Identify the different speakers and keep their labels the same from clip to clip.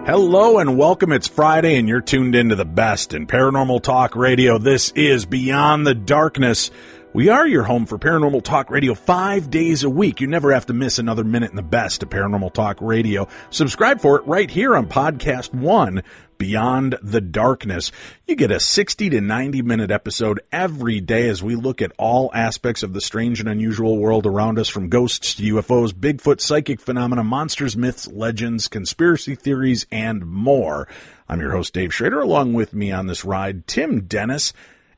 Speaker 1: Hello and welcome. It's Friday and you're tuned into the best in paranormal talk radio. This is Beyond the Darkness. We are your home for paranormal talk radio 5 days a week. You never have to miss another minute in the best of paranormal talk radio. Subscribe for it right here on Podcast 1, Beyond the Darkness. You get a 60 to 90 minute episode every day as we look at all aspects of the strange and unusual world around us, from ghosts to UFOs, Bigfoot, psychic phenomena, monsters, myths, legends, conspiracy theories, and more. I'm your host, Dave Schrader. Along with me on this ride, Tim Dennis.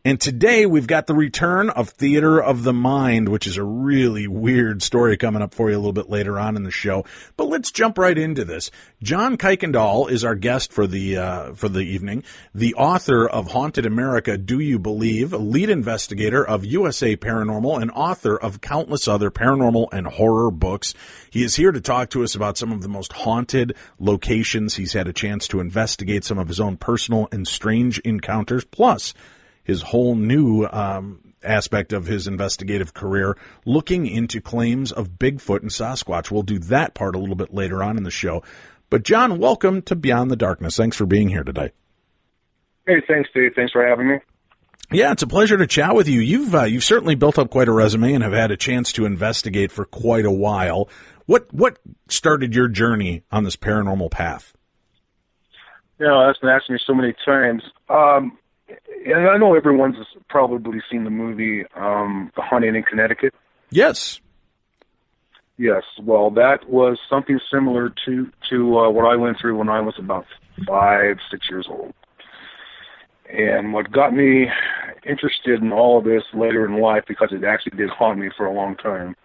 Speaker 1: And today we've got the return of Theater of the Mind, which is a really weird story coming up for you a little bit later on in the show. But let's jump right into this. John Kuykendall is our guest for the evening, the author of Haunted America, Do You Believe?, a lead investigator of USA Paranormal, and author of countless other paranormal and horror books. He is here to talk to us about some of the most haunted locations he's had a chance to investigate, some of his own personal and strange encounters, plus his whole new aspect of his investigative career, looking into claims of Bigfoot and Sasquatch. We'll do that part a little bit later on in the show. But John, welcome to Beyond the Darkness. Thanks for being here today.
Speaker 2: Hey, thanks, Dave. Thanks for having me.
Speaker 1: Yeah, it's a pleasure to chat with you. You've certainly built up quite a resume and have had a chance to investigate for quite a while. What started your journey on this paranormal path?
Speaker 2: That's been asked me so many times. And I know everyone's probably seen the movie The Haunting in Connecticut.
Speaker 1: Yes.
Speaker 2: Yes. Well, that was something similar to what I went through when I was about 5, 6 years old. And what got me interested in all of this later in life, because it actually did haunt me for a long time,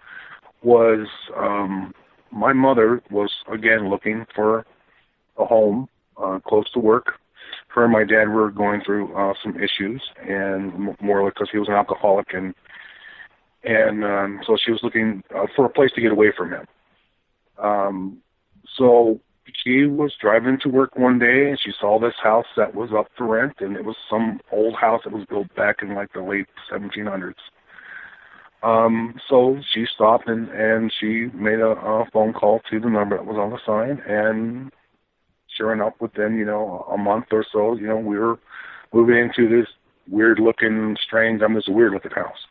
Speaker 2: was my mother was, again, looking for a home close to work. Her and my dad were going through some issues, and more because he was an alcoholic, and so she was looking for a place to get away from him. So she was driving to work one day, and she saw this house that was up for rent, and it was some old house that was built back in like the late 1700s. So she stopped and she made a phone call to the number that was on the sign, and sure enough, within, a month or so, we were moving into this weird-looking, this weird-looking house.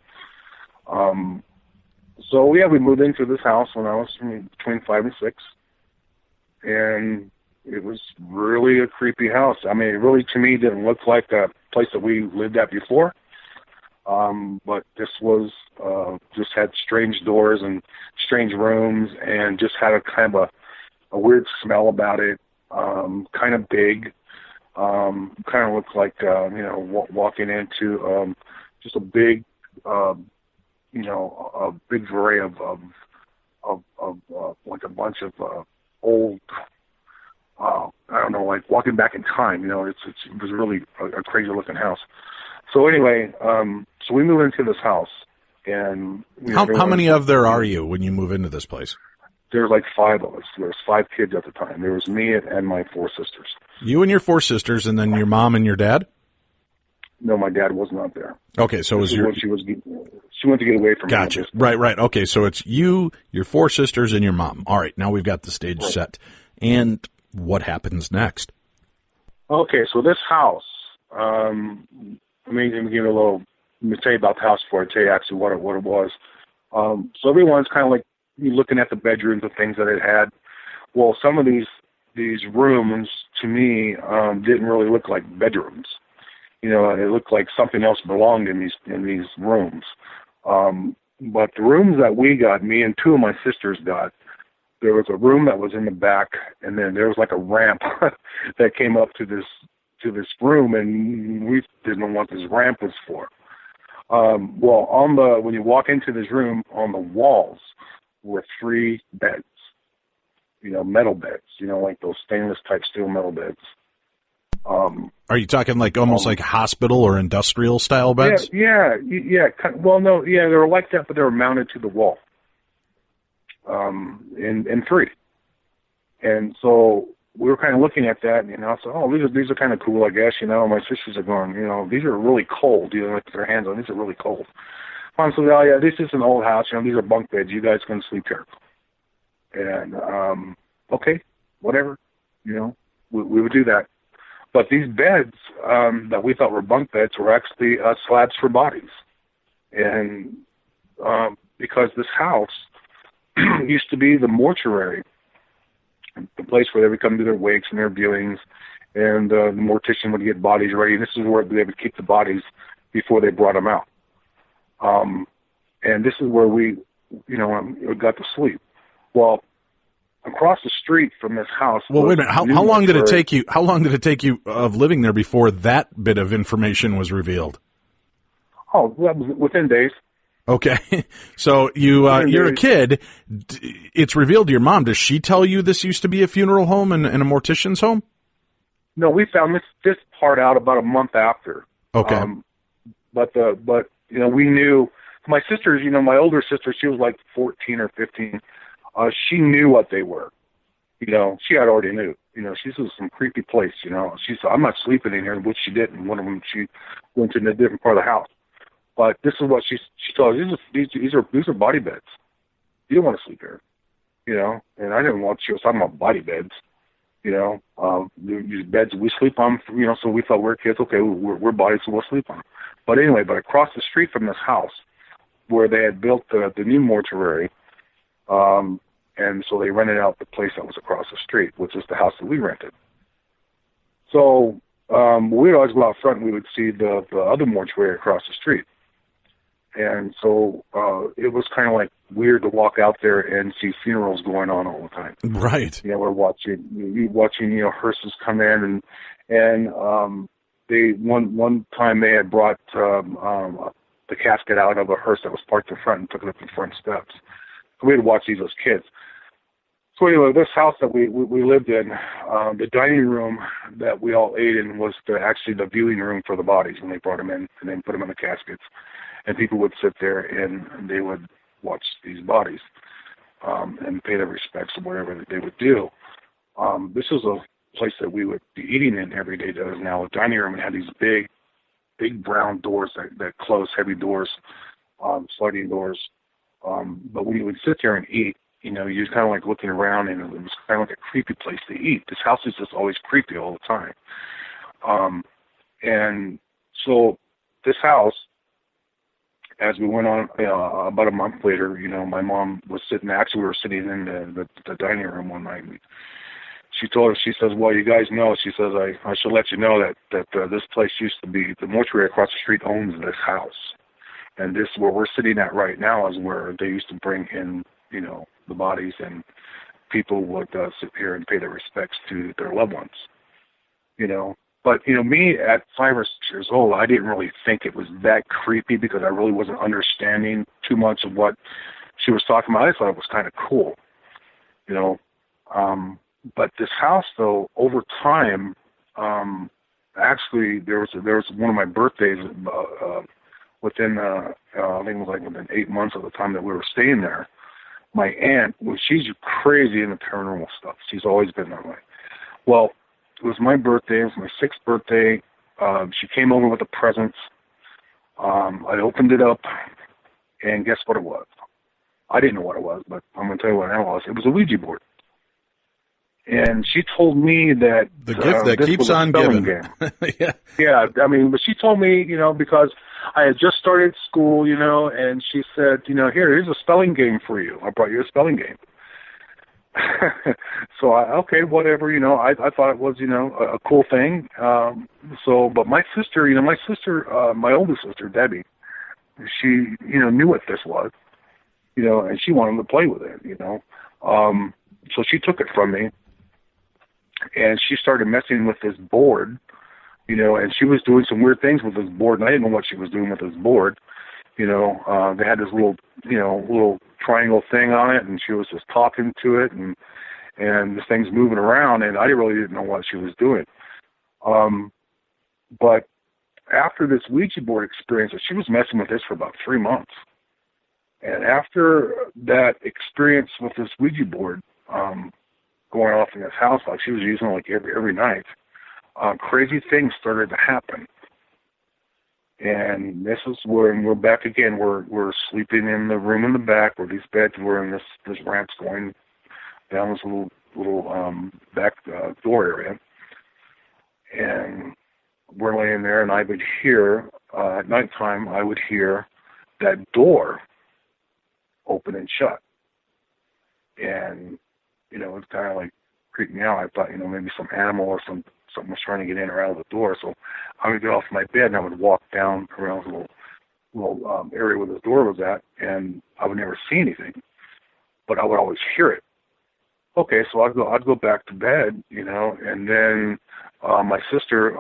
Speaker 2: So, yeah, we moved into this house when I was between 5 and 6, and it was really a creepy house. I mean, it really, to me, didn't look like a place that we lived at before, but this was, just had strange doors and strange rooms, and just had a kind of a weird smell about it. Kind of big, kind of looked like, walking into, just a big, a big array of like a bunch of, old, I don't know, like walking back in time, it was really a crazy looking house. So anyway, so we moved into this house, and
Speaker 1: how many of there are you when you move into this place?
Speaker 2: There were like 5 of us. There was 5 kids at the time. There was me and my 4 sisters.
Speaker 1: You and your 4 sisters, and then your mom and your dad?
Speaker 2: No, my dad was not there.
Speaker 1: Okay, so she went
Speaker 2: to get away from
Speaker 1: Gotcha. Right. Okay, so it's you, your 4 sisters, and your mom. All right, now we've got the stage set. And what happens next?
Speaker 2: Okay, so this house, let me tell you about the house before I tell you actually what it was. So everyone's kind of like, you're looking at the bedrooms and things that it had. Well, some of these rooms, to me, didn't really look like bedrooms. It looked like something else belonged in these rooms. But the rooms that we got, me and 2 of my sisters got, there was a room that was in the back, and then there was like a ramp that came up to this room, and we didn't know what this ramp was for. Well, when you walk into this room, on the walls were 3 beds. metal beds, like those stainless type steel metal beds.
Speaker 1: Are you talking like almost like hospital or industrial style beds?
Speaker 2: Yeah. Well, no, yeah, they were like that, but they were mounted to the wall, in three. And so we were kind of looking at that, and I said, oh, these are kind of cool, I guess, My sisters are going, these are really cold, with their hands on, these are really cold. Mom said, oh, yeah, this is an old house, these are bunk beds, you guys can sleep here. And, okay, whatever, we would do that. But these beds that we thought were bunk beds were actually slabs for bodies. And because this house used to be the mortuary, the place where they would come to their wakes and their viewings, and the mortician would get bodies ready. This is where they would keep the bodies before they brought them out. And this is where we got to sleep. Well, across the street from this house.
Speaker 1: Well, wait a minute. How long did it take you? How long did it take you of living there before that bit of information was revealed?
Speaker 2: Oh, that was within days.
Speaker 1: Okay, so you're a kid. It's revealed to your mom. Does she tell you this used to be a funeral home and a mortician's home?
Speaker 2: No, we found this part out about a month after.
Speaker 1: Okay,
Speaker 2: but we knew. My sisters, my older sister, she was like 14 or 15. She knew what they were. She had already knew. She was some creepy place. She said, I'm not sleeping in here, which she didn't. One of them, she went to a different part of the house. But this is what she told us. These are body beds. You don't want to sleep here, And I didn't want. She was talking about body beds, These beds we sleep on, So we thought we're kids. Okay, we're bodies, so we'll sleep on. But anyway, across the street from this house, where they had built the new mortuary, and so they rented out the place that was across the street, which is the house that we rented. So we'd always go out front and we would see the other mortuary across the street. And so it was kind of like weird to walk out there and see funerals going on all the time.
Speaker 1: Right.
Speaker 2: We're watching hearses come in, and they one time they had brought the casket out of a hearse that was parked in front and took it up the front steps. So we had to watch these as kids. So anyway, this house that we lived in, the dining room that we all ate in was actually the viewing room for the bodies when they brought them in and then put them in the caskets. And people would sit there and they would watch these bodies and pay their respects or whatever they would do. This is a place that we would be eating in every day. That is now a dining room and had these big brown doors that close, heavy doors, sliding doors. But when you would sit there and eat, you're kind of like looking around, and it was kind of like a creepy place to eat. This house is just always creepy all the time. And so this house, as we went on, about a month later, my mom was sitting, actually we were sitting in the dining room one night. And she told us, she says, well, you guys know, she says, I should let you know that this place used to be, the mortuary across the street owns this house. And this, where we're sitting at right now, is where they used to bring in, the bodies, and people would sit here and pay their respects to their loved ones, But, me at 5 or 6 years old, I didn't really think it was that creepy because I really wasn't understanding too much of what she was talking about. I thought it was kind of cool, But this house, though, over time, actually, there was one of my birthdays within, I think it was like within 8 months of the time that we were staying there. My aunt, she's crazy into paranormal stuff. She's always been that way. Well, it was my birthday. It was my 6th birthday. She came over with the presents. I opened it up, and guess what it was? I didn't know what it was, but I'm going to tell you what it was. It was a Ouija board. And she told me that
Speaker 1: the gift that keeps on giving.
Speaker 2: Yeah. I mean, but she told me, because I had just started school, and she said, here's a spelling game for you. I brought you a spelling game. So okay, whatever, I thought it was, a cool thing. But my sister, my oldest sister, Debbie, she, knew what this was, and she wanted to play with it, So she took it from me. And she started messing with this board, and she was doing some weird things with this board, and I didn't know what she was doing with this board. They had this little triangle thing on it, and she was just talking to it, and and this thing's moving around, and I really didn't know what she was doing. But after this Ouija board experience, she was messing with this for about 3 months. And after that experience with this Ouija board going off in this house, like she was using it like every night, crazy things started to happen. And this is when we're back again. We're sleeping in the room in the back where these beds were, and this ramp's going down this little back door area. And we're laying there, and I would hear, at nighttime, I would hear that door open and shut. And, it's kind of like creeped me out. I thought, maybe some animal or something was trying to get in or out of the door. So I would get off my bed, and I would walk down around the little area where the door was at, and I would never see anything, but I would always hear it. Okay, so I'd go back to bed, and then my sister,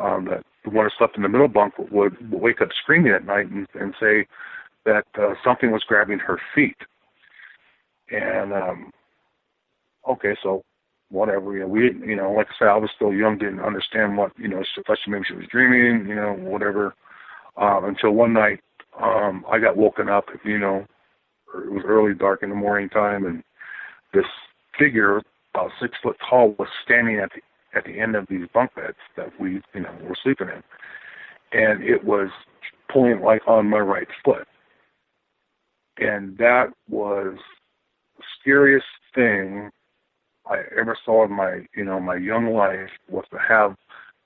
Speaker 2: the one who slept in the middle bunk, would wake up screaming at night and say that something was grabbing her feet. And okay, so whatever, we didn't, like I said, I was still young, didn't understand what, maybe she was dreaming, whatever, until one night I got woken up, it was early dark in the morning time, and this figure, about 6 foot tall, was standing at the end of these bunk beds that we, were sleeping in, and it was pulling like on my right foot. And that was the scariest thing I ever saw in my, my young life, was to have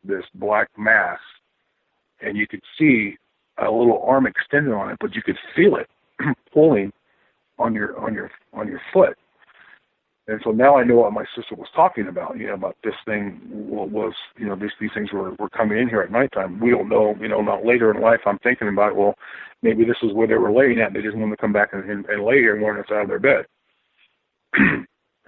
Speaker 2: this black mass, and you could see a little arm extended on it, but you could feel it pulling on your foot. And so now I know what my sister was talking about, about this thing was, these things were coming in here at nighttime. We don't know, not later in life, I'm thinking about, well, maybe this is where they were laying at, and they just wanted to come back and lay here and weren't inside of their bed.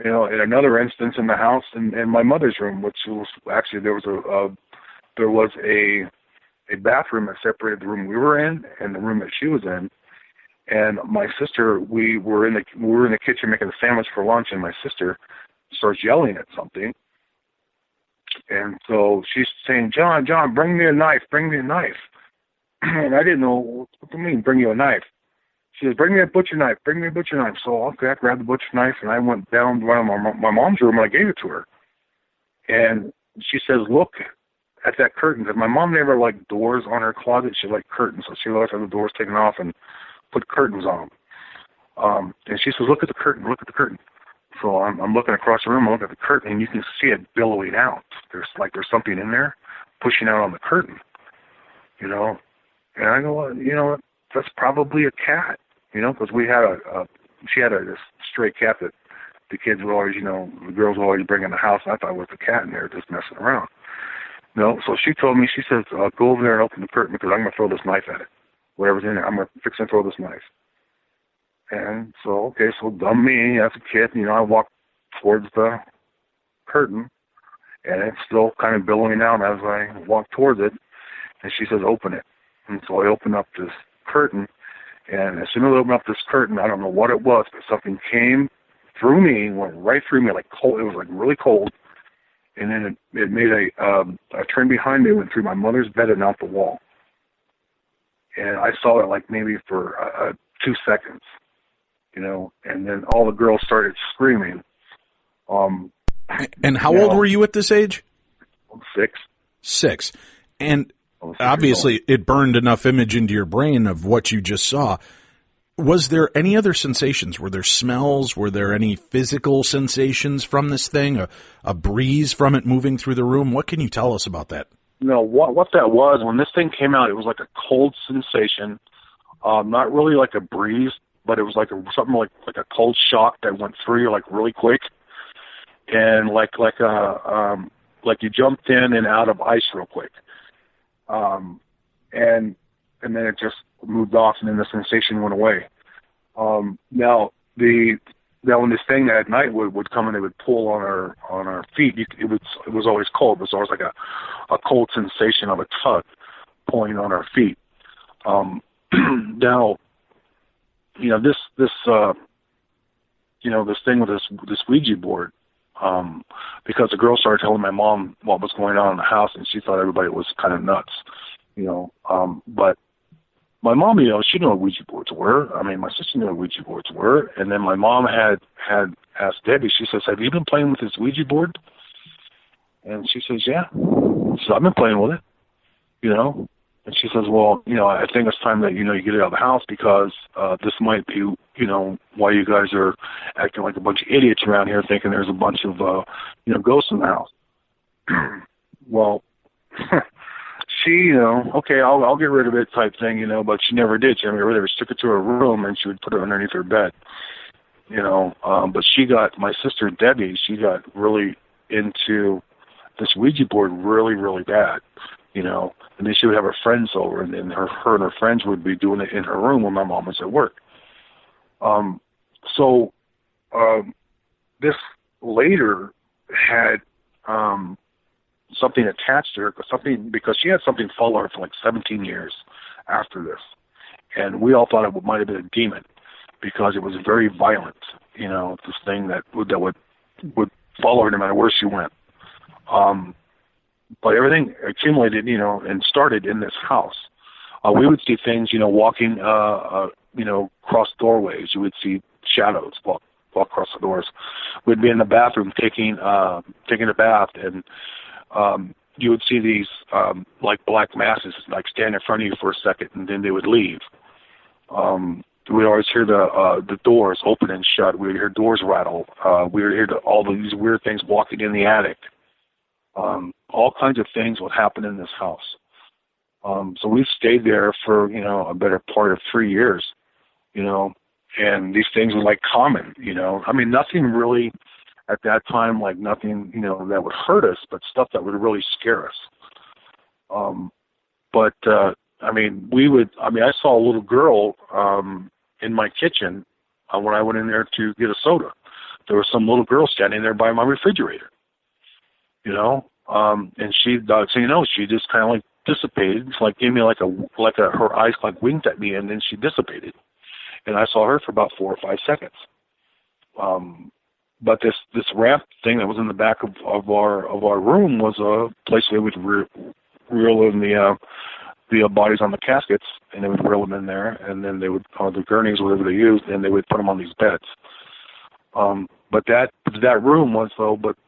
Speaker 2: In another instance in the house, in my mother's room, which was actually, there was a bathroom that separated the room we were in and the room that she was in. And my sister, we were in the kitchen making a sandwich for lunch, and my sister starts yelling at something. And so she's saying, John, bring me a knife, bring me a knife. And I didn't know, what do you mean, bring you a knife? She says, bring me a butcher knife, bring me a butcher knife. So okay, I grabbed the butcher knife, and I went down to my mom's room, and I gave it to her. And she says, look at that curtain. Because my mom never liked doors on her closet. She liked curtains. So she liked to have the doors taken off and put curtains on them. And she says, look at the curtain, look at the curtain. So I'm looking across the room, I look at the curtain, and you can see it billowing out. There's something in there pushing out on the curtain, And I go, well, that's probably a cat, because we had she had this stray cat that the kids would always, the girls would always bring in the house. And I thought it was a cat in there just messing around. So she told me, she says, go over there and open the curtain because I'm going to throw this knife at it. Whatever's in there, I'm going to fix and throw this knife. And so, okay, so dumb me as a kid, I walked towards the curtain, and it's still kind of billowing out as I walk towards it. And she says, open it. And so I opened up this curtain, and as soon as I opened up this curtain, I don't know what it was, but something came through me, went right through me, like cold. It was like really cold. And then it made a turn behind me, went through my mother's bed and out the wall. And I saw it like maybe for 2 seconds, and then all the girls started screaming.
Speaker 1: And how old were you at this age?
Speaker 2: 6.
Speaker 1: 6. And obviously it burned enough image into your brain of what you just saw. Was there any other sensations? Were there smells? Were there any physical sensations from this thing? A breeze from it moving through the room? What can you tell us about that?
Speaker 2: No, what that was, when this thing came out, it was like a cold sensation, not really like a breeze, but it was like something like a cold shock that went through you like really quick, and like you jumped in and out of ice real quick, and then it just moved off, and then the sensation went away. Now when this thing at night would come and it would pull on our feet, it was always cold. It was always like a cold sensation of a tug pulling on our feet. Now, this thing with this Ouija board, because the girl started telling my mom what was going on in the house, and she thought everybody was kind of nuts, but my mom, she knew what Ouija boards were. I mean, my sister knew what Ouija boards were. And then my mom had asked Debbie, she says, have you been playing with this Ouija board? And she says, yeah. She says, I've been playing with it, And she says, well, I think it's time that, you get it out of the house because this might be, why you guys are acting like a bunch of idiots around here thinking there's a bunch of, ghosts in the house. Well, she, okay, I'll get rid of it type thing, but she never did. She never got rid of it. She took it to her room and she would put it underneath her bed, but my sister Debbie, she got really into this Ouija board really, really bad, and then she would have her friends over and then her and her friends would be doing it in her room when my mom was at work. This later had, something attached to her, because she had something follow her for like 17 years after this. And we all thought it might have been a demon because it was very violent, this thing that would follow her no matter where she went. But everything accumulated, and started in this house. We would see things, walking, across doorways. You would see shadows walk across the doors. We'd be in the bathroom taking a bath, and you would see these like black masses like stand in front of you for a second, and then they would leave. We'd always hear the doors open and shut. We would hear doors rattle. We would hear all these weird things walking in the attic. All kinds of things would happen in this house. So we stayed there for, a better part of 3 years, and these things were like common, I mean, nothing really at that time, like nothing, that would hurt us, but stuff that would really scare us. I saw a little girl, in my kitchen, when I went in there to get a soda. There was some little girl standing there by my refrigerator, and she, she just kind of like dissipated, like gave me her eyes like winked at me, and then she dissipated. And I saw her for about 4 or 5 seconds. But this ramp thing that was in the back of our room was a place they would reel in the bodies on the caskets, and they would reel them in there, and then they would the gurneys, whatever they used, and they would put them on these beds. But that room was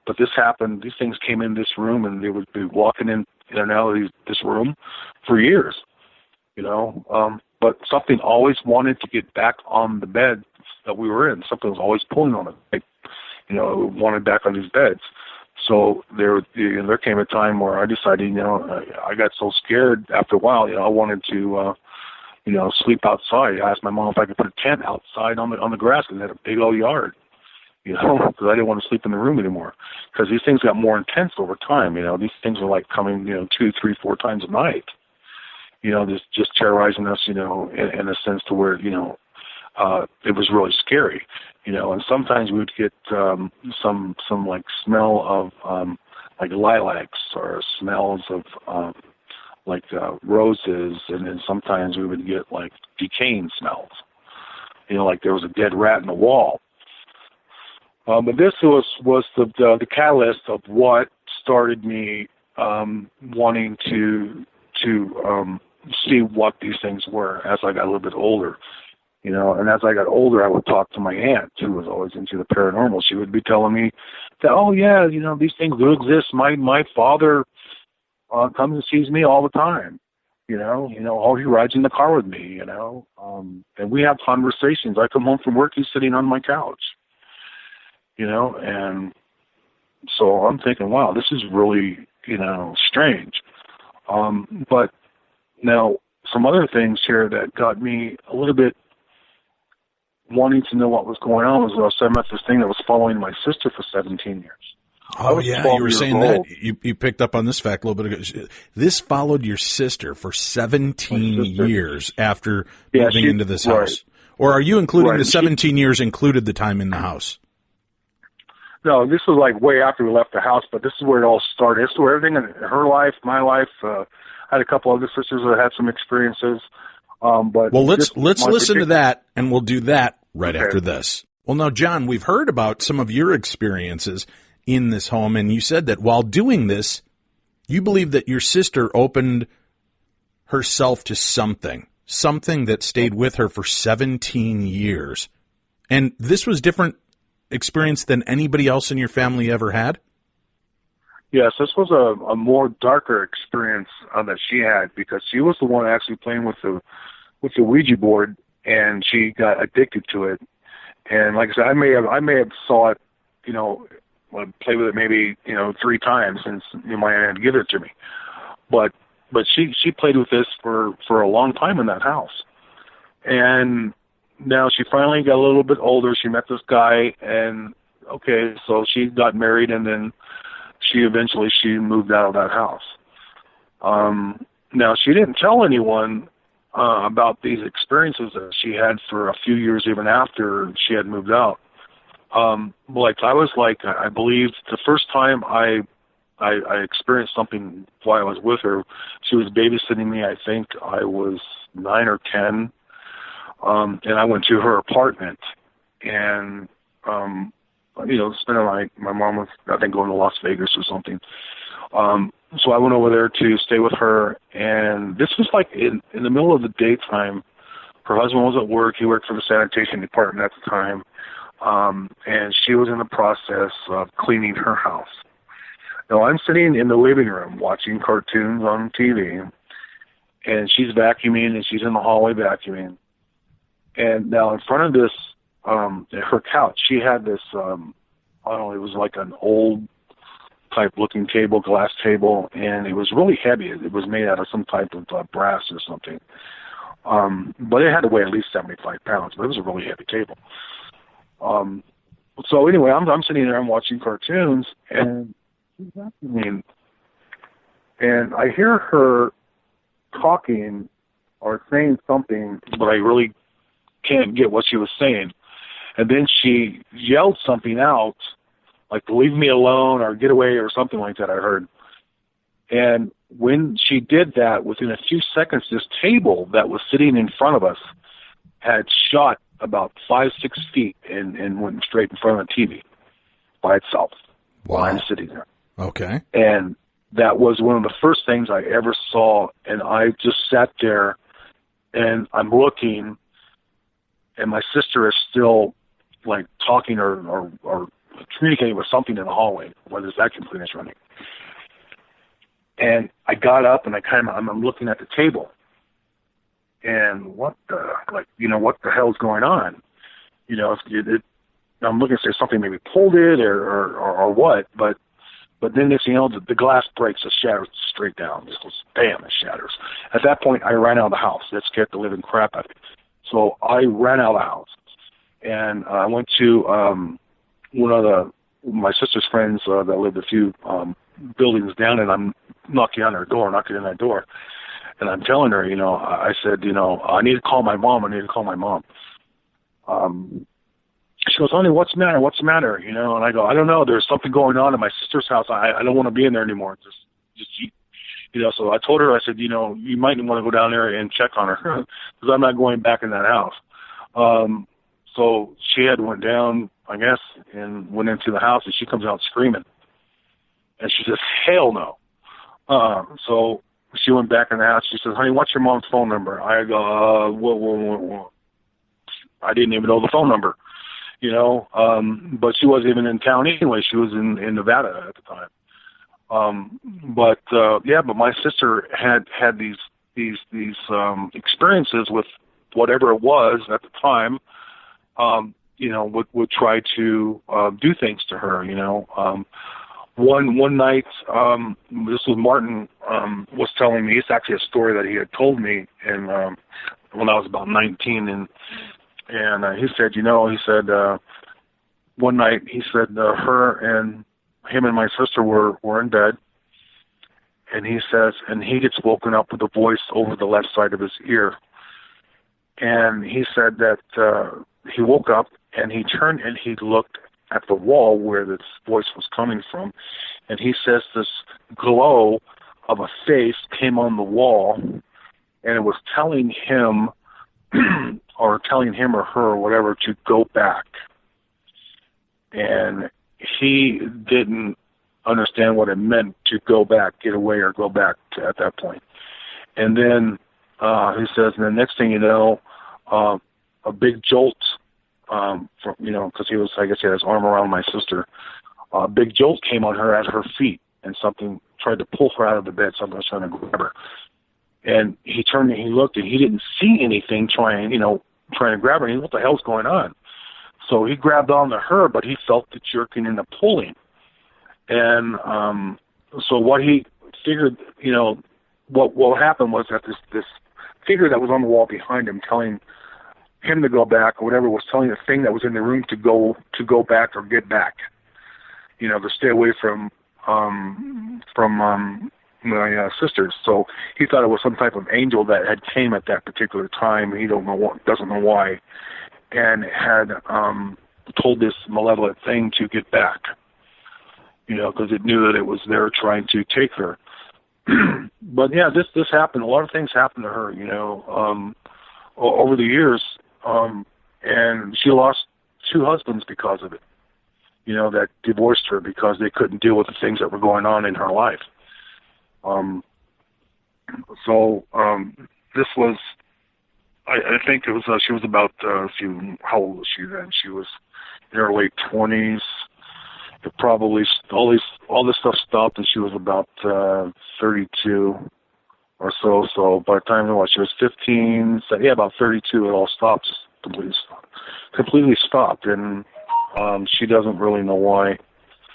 Speaker 2: but this happened. These things came in this room, and they would be walking in and out of this room for years, But something always wanted to get back on the bed that we were in. Something was always pulling on it. It wanted back on these beds. So there came a time where I decided, I got so scared after a while, I wanted to, sleep outside. I asked my mom if I could put a tent outside on the grass, because they had a big old yard, because I didn't want to sleep in the room anymore. Because these things got more intense over time. These things were like coming, 2, 3, 4 times a night. Just terrorizing us, in a sense to where, it was really scary, and sometimes we would get some like smell of like lilacs or smells of roses, and then sometimes we would get like decaying smells, like there was a dead rat in the wall. But this was the catalyst of what started me wanting to see what these things were as I got a little bit older. And as I got older, I would talk to my aunt, who was always into the paranormal. She would be telling me that, oh, yeah, these things do exist. My father comes and sees me all the time. He rides in the car with me, and we have conversations. I come home from work, he's sitting on my couch, and so I'm thinking, wow, this is really, strange. But now some other things here that got me a little bit wanting to know what was going on was I met this thing that was following my sister for 17 years.
Speaker 1: Oh, yeah, you were saying old. That. You picked up on this fact a little bit ago. This followed your sister for 17 years after moving into this house. Or are you including the 17 years included the time in the house?
Speaker 2: No, this was like way after we left the house, but this is where it all started. This is where everything in her life, my life, I had a couple other sisters that had some experiences. But
Speaker 1: let's listen to that, and we'll do that right after this. Well, now, John, we've heard about some of your experiences, in this home, and you said that while doing this, you believe that your sister opened herself to something that stayed with her for 17 years. And this was different experience than anybody else in your family ever had?
Speaker 2: Yes, this was a more darker experience that she had, because she was the one actually playing with the Ouija board, and she got addicted to it. And like I said, I may have saw it, play with it maybe 3 times since my aunt had to give it to me, but she played with this for a long time in that house. And now she finally got a little bit older. She met this guy, and okay, so she got married, and then she moved out of that house. Now, she didn't tell anyone about these experiences that she had for a few years even after she had moved out. I believe the first time I experienced something while I was with her, she was babysitting me. I think I was 9 or 10, and I went to her apartment, and spending my mom was, I think, going to Las Vegas or something. So I went over there to stay with her, and this was like in the middle of the daytime. Her husband was at work. He worked for the sanitation department at the time, and she was in the process of cleaning her house. Now, I'm sitting in the living room watching cartoons on TV, and she's vacuuming, and she's in the hallway vacuuming. And now in front of this, her couch, she had this, it was like an old type looking table, glass table, and it was really heavy. It was made out of some type of brass or something. But it had to weigh at least 75 pounds, but it was a really heavy table. So anyway, I'm sitting there, I'm watching cartoons, and she's vacuuming, and I hear her talking or saying something, but I really can't get what she was saying. And then she yelled something out, like, leave me alone or get away or something like that, I heard. And when she did that, within a few seconds, this table that was sitting in front of us had shot about 5-6 feet and went straight in front of the TV by itself.
Speaker 1: Wow.
Speaker 2: While I'm sitting there.
Speaker 1: Okay.
Speaker 2: And that was one of the first things I ever saw, and I just sat there, and I'm looking, and my sister is still, like, talking or communicating with something in the hallway while this vacuum cleaner's running. And I got up, and I'm looking at the table, and what the hell's going on? I'm looking to say something maybe pulled it or what, but then next thing you know, the glass breaks, it shatters straight down. Just goes bam, it shatters. At that point, I ran out of the house. That scared the living crap out of me. So I ran out of the house, and I went to one of my sister's friends that lived a few buildings down, and I'm knocking on that door, and I'm telling her, I said, I need to call my mom. She goes, honey, what's the matter? And I go, I don't know. There's something going on in my sister's house. I don't want to be in there anymore. So I told her, I said, you might want to go down there and check on her because I'm not going back in that house. So she had went down, I guess, and went into the house, and she comes out screaming. And she says, hell no. So she went back in the house. She says, honey, what's your mom's phone number? I go, whoa. I didn't even know the phone number. But she wasn't even in town anyway. She was in Nevada at the time. But my sister had these experiences with whatever it was at the time. Would try to do things to her. One night, this was Martin was telling me. It's actually a story that he had told me, and when I was about 19, and he said, one night he said her and him and my sister were in bed, and he says, and he gets woken up with a voice over the left side of his ear, and he said that he woke up and he turned and he looked at the wall where this voice was coming from, and he says this glow of a face came on the wall, and it was telling him or her or whatever to go back. And he didn't understand what it meant to go back, get away, or go back at that point. And then he says, and the next thing you know, a big jolt, because he was, I guess, he had his arm around my sister. A big jolt came on her at her feet, and something tried to pull her out of the bed. Something was trying to grab her. And he turned and he looked, and he didn't see anything trying to grab her. And he, what the hell's going on? So he grabbed onto her, but he felt the jerking and the pulling. And so what he figured, what happened was that this figure that was on the wall behind him, telling him to go back or whatever, was telling the thing that was in the room to go back or get back. To stay away from my sisters. So he thought it was some type of angel that had came at that particular time. He doesn't know why, and had told this malevolent thing to get back. Because it knew that it was there trying to take her. But yeah, this happened. A lot of things happened to her, over the years, and she lost 2 husbands because of it. That divorced her because they couldn't deal with the things that were going on in her life. This was, I think it was, she was about, how old was she then? She was in her late 20s. Probably all this stuff stopped, and she was about 32 or so. So by the time she was 15, about 32, it all stopped, completely stopped, and she doesn't really know why.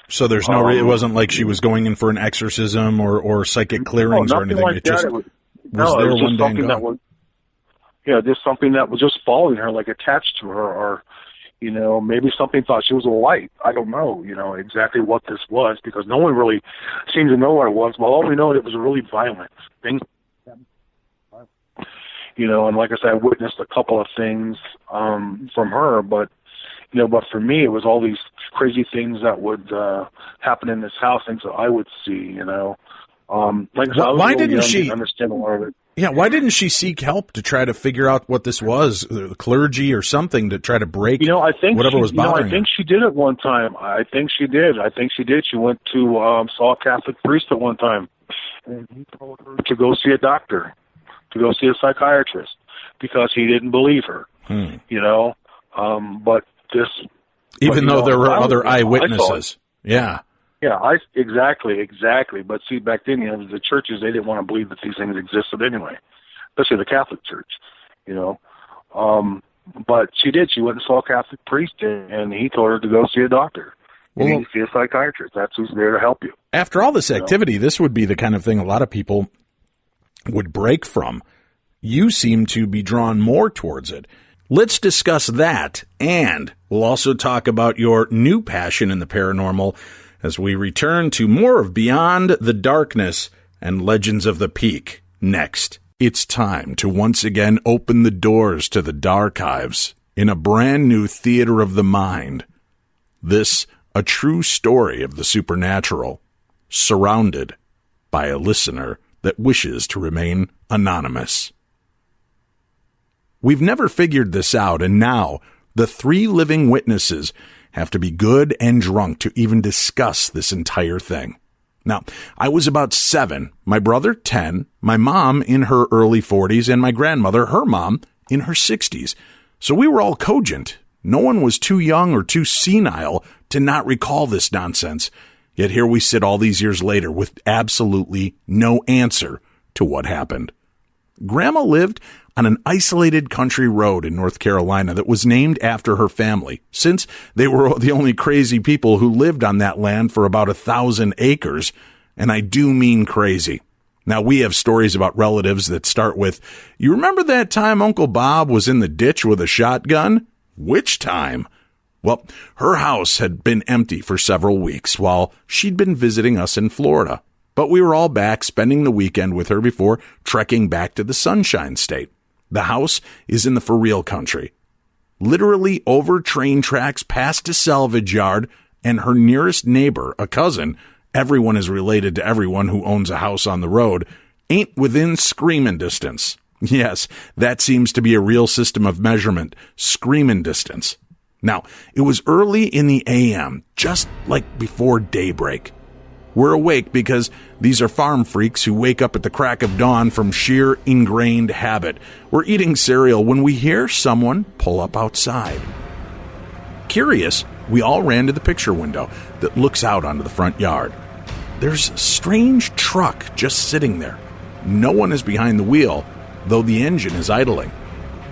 Speaker 2: So there's no, it wasn't like she was going in for an exorcism or psychic clearings or anything. Like it just was there one day and gone. Just something that was just following her, like attached to her, or maybe something thought she was a light. I don't know, exactly what this was, because no one really seemed to know what it was. Well, all we know, it was really violent. Things, and like I said, I witnessed a couple of things from her, but for me, it was all these crazy things that would happen in this house, things that I would see, Like I said, why didn't she understand a lot of it? Yeah, why didn't she seek help to try to figure out what this was, the clergy or something, to try to break whatever was bothering her? I think she did it one time. I think she did. She went to saw a Catholic priest at one time, and he told her to go see a doctor, to go see a psychiatrist, because he didn't believe her. But this, even though there were other eyewitnesses, Yeah, exactly. But see, back then, the churches, they didn't want to believe that these things existed anyway, especially the Catholic Church, But she did. She went and saw a Catholic priest, and he told her to go see a doctor. You need to see a psychiatrist. That's who's there to help you. After all this activity, this would be the kind of thing a lot of people would break from. You seem to be drawn more towards it. Let's discuss that, and we'll also talk about your new passion in the paranormal as we return to more of Beyond the Darkness and Legends of the Peak next. It's time to once again open the doors to the Darchives in a brand new theater of the mind. This, a true story of the supernatural, surrounded by a listener that wishes to remain anonymous. We've never figured this out, and now the 3 living witnesses have to be good and drunk to even discuss this entire thing. Now, I was about 7, my brother 10, my mom in her early 40s, and my grandmother, her mom, in her 60s. So we were all cogent. No one was too young or too senile to not recall this nonsense. Yet here we sit all these years later with absolutely no answer to what happened. Grandma lived on an isolated country road in North Carolina that was named after her family, since they were the only crazy people who lived on that land for about 1,000 acres, and I do mean crazy. Now, we have stories about relatives that start with, "You remember that time Uncle Bob was in the ditch with a shotgun?" Which time? Well, her house had been empty for several weeks while she'd been visiting us in Florida. But we were all back spending the weekend with her before trekking back to the Sunshine State. The house is in the for real country, literally over train tracks past a salvage yard, and her nearest neighbor, a cousin, everyone is related to everyone who owns a house on the road, ain't within screaming distance. Yes, that seems to be a real system of measurement, screaming distance.
Speaker 1: Now, it was early in the AM, just like before daybreak. We're awake because these are farm freaks who wake up at the crack of dawn from sheer ingrained habit. We're eating cereal when we hear someone pull up outside. Curious, we all ran to the picture window that looks out onto the front yard. There's a strange truck just sitting there. No one is behind the wheel, though the engine is idling.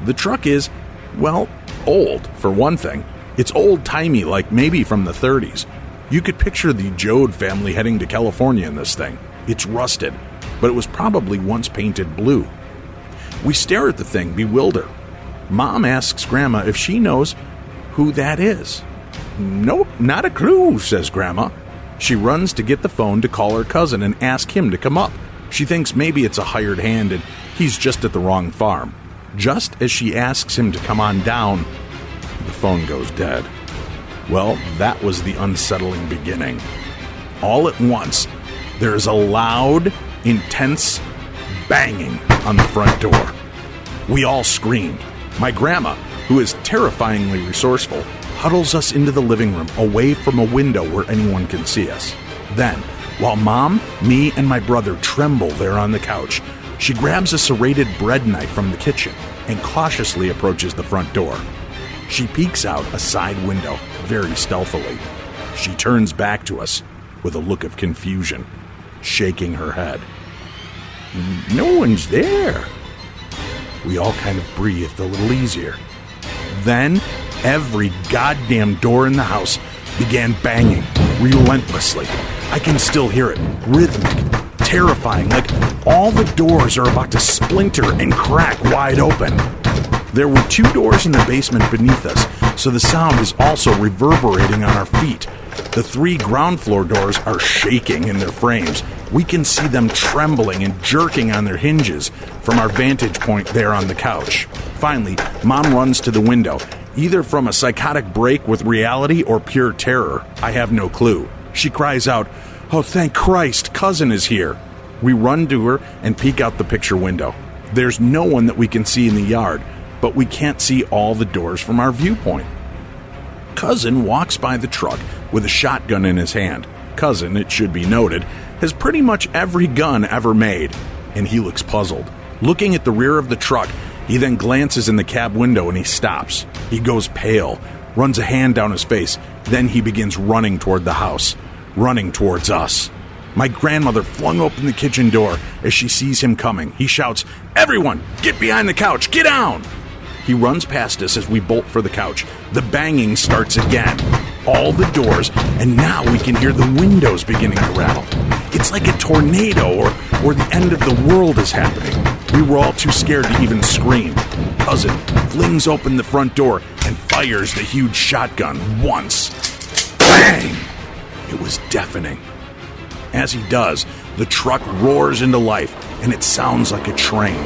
Speaker 1: The truck is, well, old, for one thing. It's old-timey, like maybe from the 30s. You could picture the Jode family heading to California in this thing. It's rusted, but it was probably once painted blue. We stare at the thing, bewildered. Mom asks Grandma if she knows who that is. Nope, not a clue, says Grandma. She runs to get the phone to call her cousin and ask him to come up. She thinks maybe it's a hired hand and he's just at the wrong farm. Just as she asks him to come on down, the phone goes dead. Well, that was the unsettling beginning. All at once, there is a loud, intense banging on the front door. We all screamed. My grandma, who is terrifyingly resourceful, huddles us into the living room, away from a window where anyone can see us. Then, while Mom, me, and my brother tremble there on the couch, she grabs a serrated bread knife from the kitchen and cautiously approaches the front door. She peeks out a side window, very stealthily. She turns back to us with a look of confusion, shaking her head. No one's there. We all kind of breathed a little easier. Then, every goddamn door in the house began banging relentlessly. I can still hear it, rhythmic, terrifying, like all the doors are about to splinter and crack wide open. There were 2 doors in the basement beneath us, so the sound is also reverberating on our feet. The 3 ground floor doors are shaking in their frames. We can see them trembling and jerking on their hinges from our vantage point there on the couch. Finally, Mom runs to the window, either from a psychotic break with reality or pure terror. I have no clue. She cries out, "Oh, thank Christ, cousin is here." We run to her and peek out the picture window. There's no one that we can see in the yard, but we can't see all the doors from our viewpoint. Cousin walks by the truck with a shotgun in his hand. Cousin, it should be noted, has pretty much every gun ever made, and he looks puzzled. Looking at the rear of the truck, he then glances in the cab window and he stops. He goes pale, runs a hand down his face, then he begins running toward the house, running towards us. My grandmother flung open the kitchen door as she sees him coming. He shouts, "Everyone, get behind the couch, get down!" He runs past us as we bolt for the couch. The banging starts again. All the doors, and now we can hear the windows beginning to rattle. It's like a tornado or the end of the world is happening. We were all too scared to even scream. Cousin flings open the front door and fires the huge shotgun once. Bang! It was deafening. As he does, the truck roars into life, and it sounds like a train.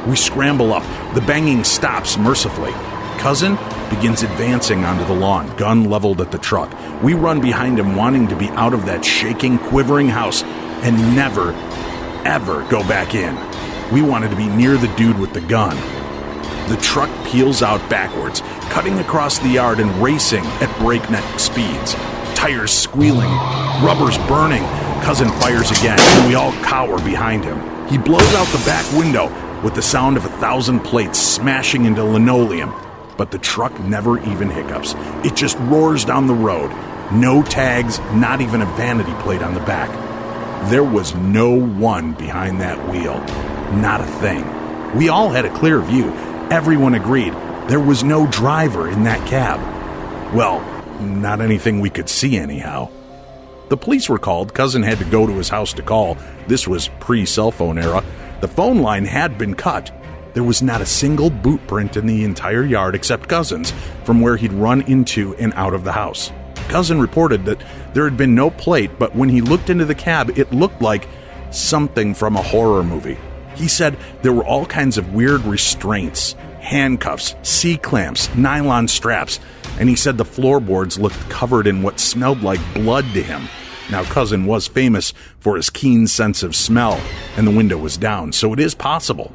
Speaker 1: We scramble up. The banging stops mercifully. Cousin begins advancing onto the lawn, gun leveled at the truck. We run behind him, wanting to be out of that shaking, quivering house and never, ever go back in. We wanted to be near the dude with the gun. The truck peels out backwards, cutting across the yard and racing at breakneck speeds. Tires squealing, rubbers burning. Cousin fires again, and we all cower behind him. He blows out the back window with the sound of 1,000 plates smashing into linoleum. But the truck never even hiccups. It just roars down the road. No tags, not even a vanity plate on the back. There was no one behind that wheel. Not a thing. We all had a clear view. Everyone agreed. There was no driver in that cab. Well, not anything we could see anyhow. The police were called. Cousin had to go to his house to call. This was pre-cell phone era. The phone line had been cut. There was not a single boot print in the entire yard except Cousin's from where he'd run into and out of the house. Cousin reported that there had been no plate, but when he looked into the cab, it looked like something from a horror movie. He said there were all kinds of weird restraints, handcuffs, C-clamps, nylon straps, and he said the floorboards looked covered in what smelled like blood to him. Now, Cousin was famous for his keen sense of smell, and the window was down, so it is possible.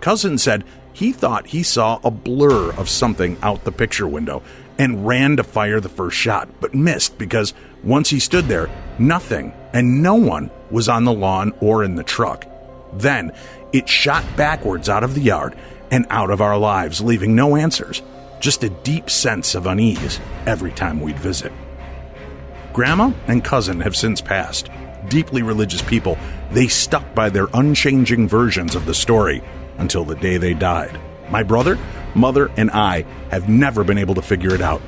Speaker 1: Cousin said he thought he saw a blur of something out the picture window, and ran to fire the first shot, but missed because once he stood there, nothing and no one was on the lawn or in the truck. Then it shot backwards out of the yard and out of our lives, leaving no answers, just a deep sense of unease every time we'd visit. Grandma and cousin have since passed. Deeply religious people, they stuck by their unchanging versions of the story until the day they died. My brother, mother, and I have never been able to figure it out.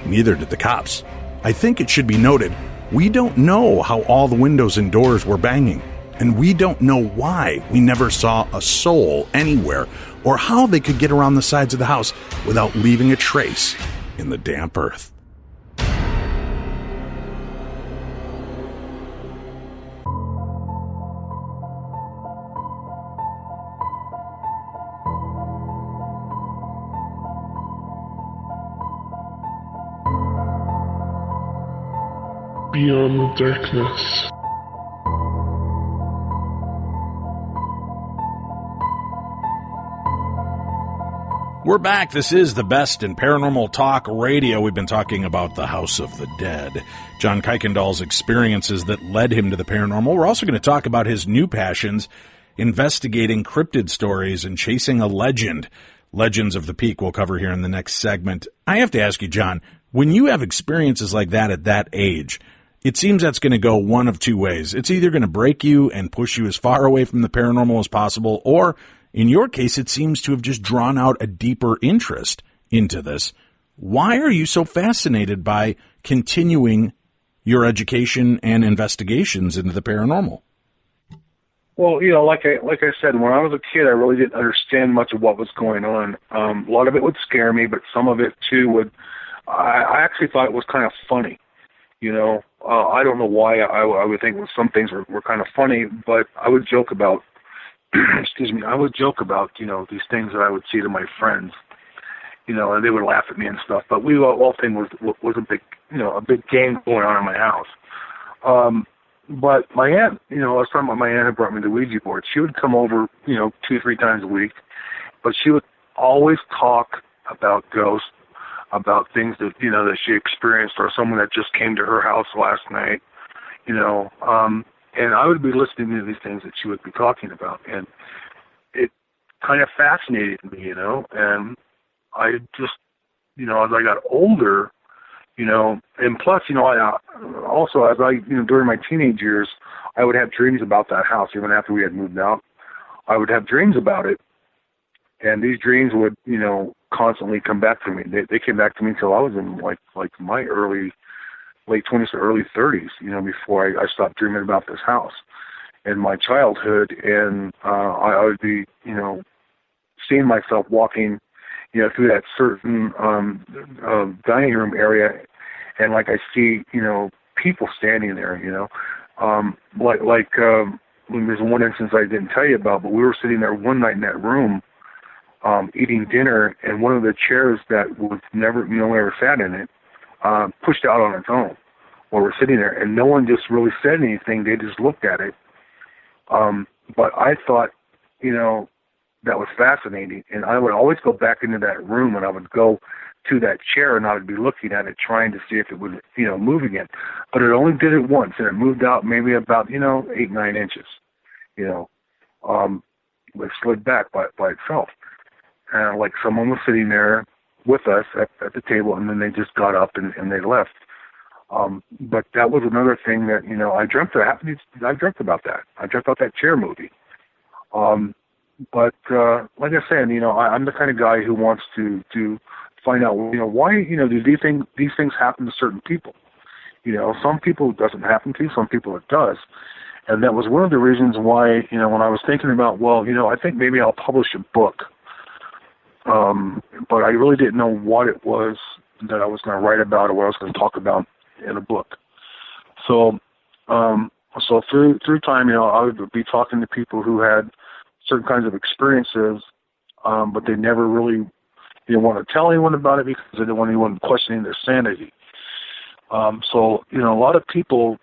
Speaker 1: Neither did the cops. I think it should be noted, we don't know how all the windows and doors were banging, and we don't know why we never saw a soul anywhere or how they could get around the sides of the house without leaving a trace in the damp earth.
Speaker 3: Beyond the darkness.
Speaker 1: We're back. This is the best in paranormal talk radio. We've been talking about the House of the Dead, John Kuykendall's experiences that led him to the paranormal. We're also going to talk about his new passions, investigating cryptid stories and chasing a legend. Legends of the Peak we'll cover here in the next segment. I have to ask you, John, when you have experiences like that at that age, it seems that's going to go one of two ways. It's either going to break you and push you as far away from the paranormal as possible, or in your case, it seems to have just drawn out a deeper interest into this. Why are you so fascinated by continuing your education and investigations into the paranormal?
Speaker 2: Well, like I said, when I was a kid, I really didn't understand much of what was going on. A lot of it would scare me, but some of it too would. I actually thought it was kind of funny. I don't know why I would think some things were kind of funny, but I would joke about. I would joke about, these things that I would see to my friends, and they would laugh at me and stuff. But we all think was a big, a big game going on in my house. But my aunt, I was talking about my aunt who brought me the Ouija board. She would come over, 2-3 times a week, but she would always talk about ghosts, about things that, that she experienced, or someone that just came to her house last night, and I would be listening to these things that she would be talking about, and it kind of fascinated me, and I just, as I got older, and plus, I also, as I, during my teenage years, I would have dreams about that house, even after we had moved out. I would have dreams about it, and these dreams would, constantly come back to me. They came back to me until I was in, like my late 20s to early 30s, before I stopped dreaming about this house. In my childhood, and I would be, seeing myself walking, through that certain dining room area, and I see, people standing there, when there's one instance I didn't tell you about, but we were sitting there one night in that room, eating dinner, and one of the chairs that was never sat in it, pushed out on its own while we're sitting there, and no one just really said anything. They just looked at it. But I thought, that was fascinating, and I would always go back into that room, and I would go to that chair, and I would be looking at it, trying to see if it would, move again. But it only did it once, and it moved out maybe about, 8-9 inches, it slid back by itself. And someone was sitting there with us at the table, and then they just got up and they left. But that was another thing that, I dreamt about that. I dreamt about that chair movie. But like I said, I'm the kind of guy who wants to find out, why, do these things happen to certain people? Some people it doesn't happen to, some people it does. And that was one of the reasons why, when I was thinking about, I think maybe I'll publish a book. But I really didn't know what it was that I was going to write about or what I was going to talk about in a book. So through time, I would be talking to people who had certain kinds of experiences, but they never really didn't want to tell anyone about it because they didn't want anyone questioning their sanity. So a lot of people,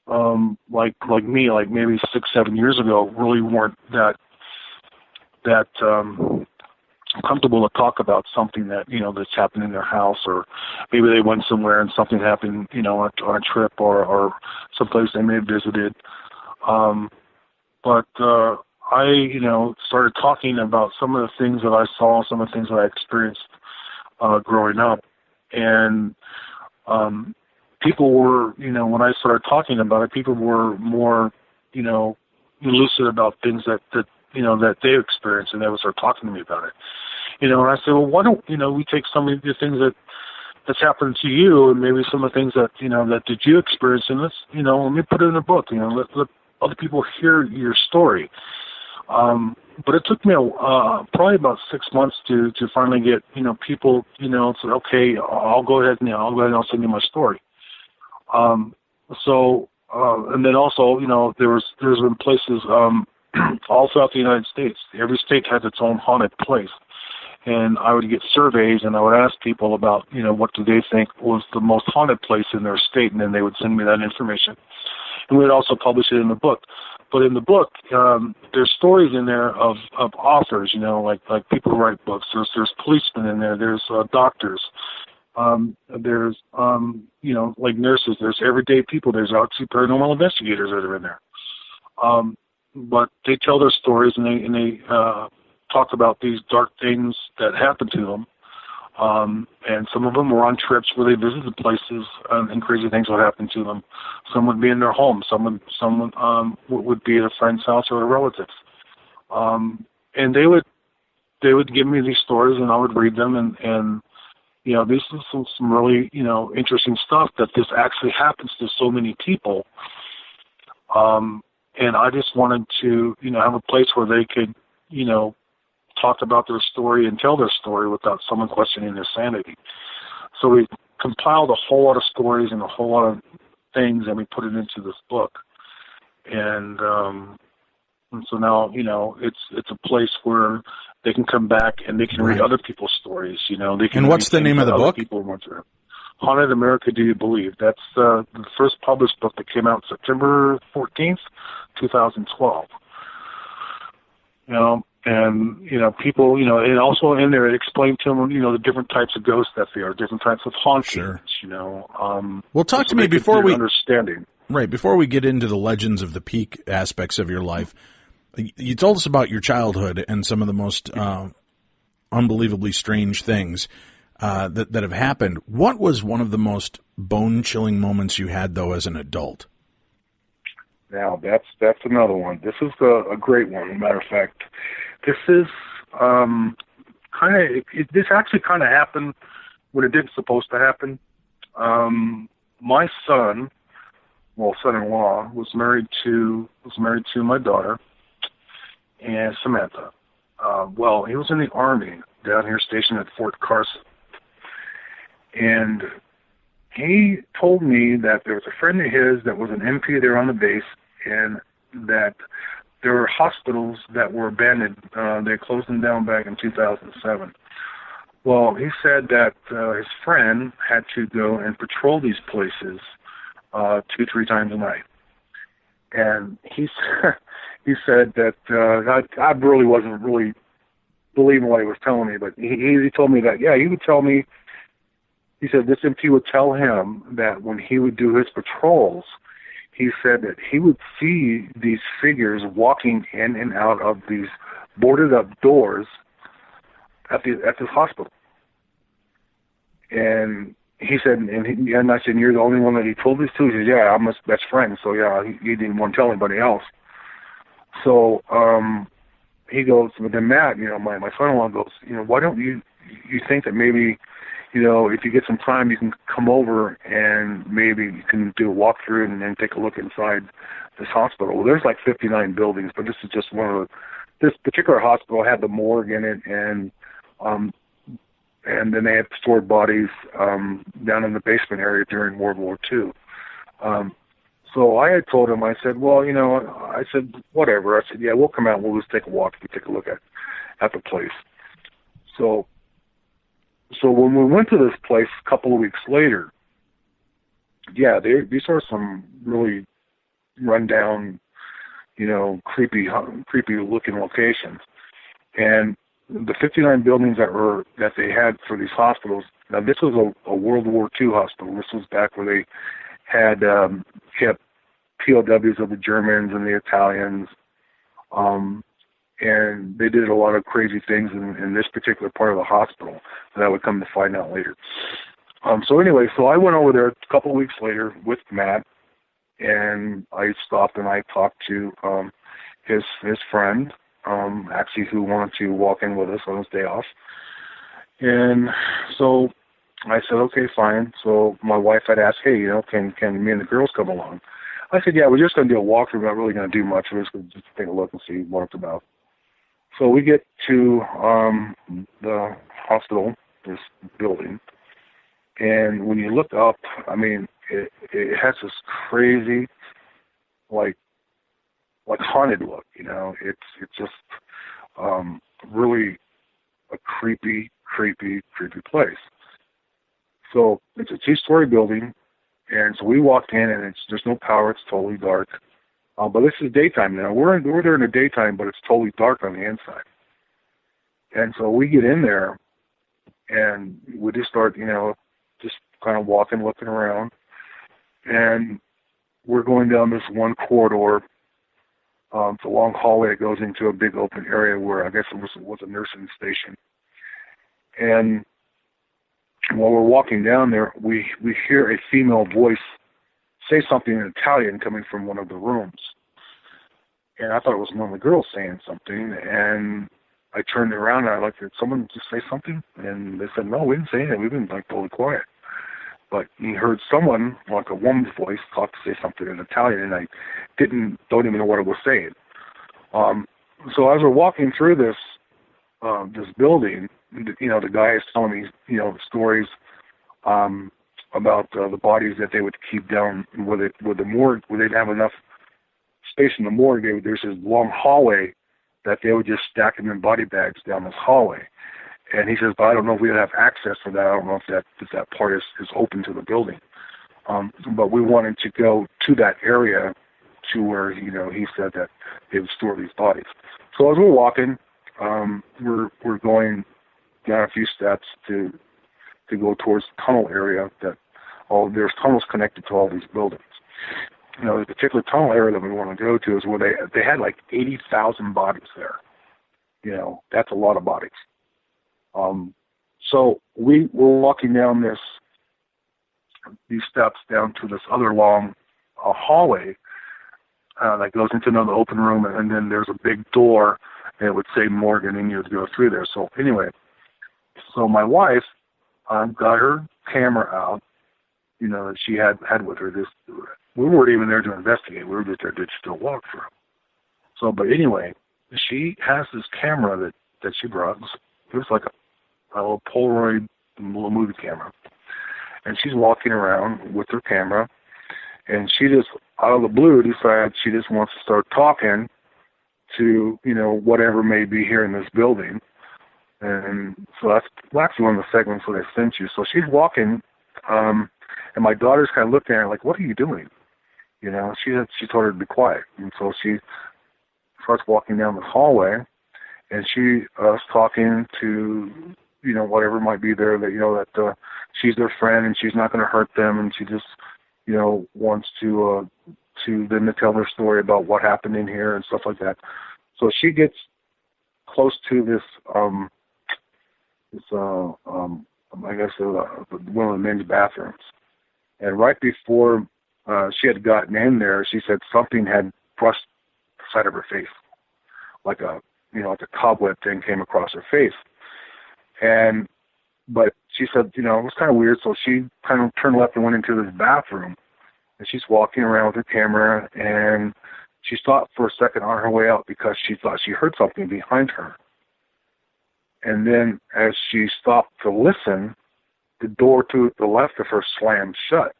Speaker 2: like me, like maybe 6-7 years ago, really weren't that comfortable to talk about something that, that's happened in their house, or maybe they went somewhere and something happened, on a trip or someplace they may have visited. But I, started talking about some of the things that I saw, some of the things that I experienced growing up. And people were, when I started talking about it, people were more, lucid about things that they experienced, and they would start talking to me about it. And I said, well, why don't, we take some of the things that's happened to you, and maybe some of the things that, that did you experience, and let's, let me put it in a book, let other people hear your story. But it took me probably about 6 months to finally get, people, say, okay, I'll go ahead and I'll send you my story. And then also, there's been places all throughout the United States. Every state has its own haunted place. And I would get surveys, and I would ask people about, what do they think was the most haunted place in their state, and then they would send me that information. And we'd also publish it in the book. But in the book, there's stories in there of authors, like people who write books. There's policemen in there. There's doctors. There's, like nurses. There's everyday people. There's actually paranormal investigators that are in there. But they tell their stories, and they talk about these dark things that happened to them. And some of them were on trips where they visited places, and crazy things would happen to them. Some would be in their home. Some would be at a friend's house or a relative's. And they would give me these stories, and I would read them, and this is some really, interesting stuff that this actually happens to so many people. And I just wanted to, have a place where they could, talk about their story and tell their story without someone questioning their sanity. So we compiled a whole lot of stories and a whole lot of things, and we put it into this book. And so now, it's a place where they can come back and they can read other people's stories. They can.
Speaker 1: And what's the name of the book?
Speaker 2: Haunted America, Do You Believe? That's the first published book that came out September 14th, 2012. And, people, and also in there it explained to them, the different types of ghosts that there are, different types of hauntings,
Speaker 1: Sure. Well, talk to me before we...
Speaker 2: Understanding.
Speaker 1: Right, before we get into the legends of the peak aspects of your life, you told us about your childhood and some of the most unbelievably strange things that have happened. What was one of the most bone-chilling moments you had, though, as an adult?
Speaker 2: Now, that's another one. This is a great one, as a matter of fact. This is this actually kind of happened when it didn't supposed to happen. My son, son-in-law, was married to my daughter, and Samantha. He was in the Army down here stationed at Fort Carson. And he told me that there was a friend of his that was an MP there on the base, and that there were hospitals that were abandoned. They closed them down back in 2007. Well, he said that his friend had to go and patrol these places 2-3 times a night. And he said that I really wasn't really believing what he was telling me, but he told me that, he would tell me. He said this MP would tell him that when he would do his patrols, he said that he would see these figures walking in and out of these boarded up doors at this hospital. And he said, and I said, you're the only one that he told this to? He said, yeah, I'm his best friend, so yeah, he didn't want to tell anybody else. So he goes, but then Matt, my son-in-law goes, why don't you think that maybe, if you get some time, you can come over and maybe you can do a walkthrough and then take a look inside this hospital. Well, there's like 59 buildings, but this is just this particular hospital had the morgue in it, and then they had stored bodies down in the basement area during World War II. So I had told him, I said, whatever. I said, yeah, we'll come out. We'll just take a walk and take a look at the place. So when we went to this place a couple of weeks later, these are some really rundown, creepy looking locations. And the 59 buildings that they had for these hospitals. Now, this was a World War II hospital. This was back where they had kept POWs of the Germans and the Italians, and they did a lot of crazy things in this particular part of the hospital that I would come to find out later. So I went over there a couple of weeks later with Matt, and I stopped and I talked to his friend, actually, who wanted to walk in with us on his day off. And so I said, okay, fine. So my wife had asked, hey, can me and the girls come along? I said, yeah, we're just going to do a walkthrough. We're not really going to do much. We're just going to take a look and see what it's about. So we get to the hospital, this building, and when you look up, I mean, it has this crazy, like haunted look. It's just really a creepy place. So it's a 2-story building, and so we walked in, and there's no power. It's totally dark. But this is daytime now. We're there in the daytime, but it's totally dark on the inside. And so we get in there, and we just start, just kind of walking, looking around. And we're going down this one corridor. It's a long hallway that goes into a big open area where I guess it was a nursing station. And while we're walking down there, we hear a female voice say something in Italian coming from one of the rooms. And I thought it was one of the girls saying something, and I turned around and did someone just say something? And they said, no, we didn't say anything. We've been totally quiet. But he heard someone, like a woman's voice, say something in Italian, and I don't even know what it was saying. So as we're walking through this building, the guy is telling me, stories about the bodies that they would keep down with the morgue, where they'd have enough space in the morgue. There's this long hallway that they would just stack them in body bags down this hallway. And he says, but I don't know if we would have access to that. I don't know if that part is open to the building. But we wanted to go to that area to where, he said that they would store these bodies. So as we're walking, we're going down a few steps to go towards the tunnel area there's tunnels connected to all these buildings. The particular tunnel area that we want to go to is where they had like 80,000 bodies there. That's a lot of bodies. So we were walking down these steps down to this other long hallway that goes into another open room, and then there's a big door, and it would say Morgan, and you would go through there. So anyway, my wife got her camera out, that she had with her. We weren't even there to investigate. We were just there to do a walkthrough. So, but anyway, she has this camera that she brought. It was like a little Polaroid little movie camera. And she's walking around with her camera, and she just, out of the blue, decides she just wants to start talking to, whatever may be here in this building. And so that's actually one of the segments that I sent you. So she's walking, and my daughter's kind of looking at her like, what are you doing? She told her to be quiet. And so she starts walking down the hallway, and she is talking to, whatever might be there, that she's their friend and she's not going to hurt them, and she just, wants to them to tell their story about what happened in here and stuff like that. So she gets close to this, I guess, one of the men's bathrooms. And right before she had gotten in there, she said something had brushed the side of her face, like a cobweb thing came across her face. But she said, it was kind of weird, so she kind of turned left and went into this bathroom. And she's walking around with her camera, and she stopped for a second on her way out because she thought she heard something behind her. And then as she stopped to listen, the door to the left of her slammed shut.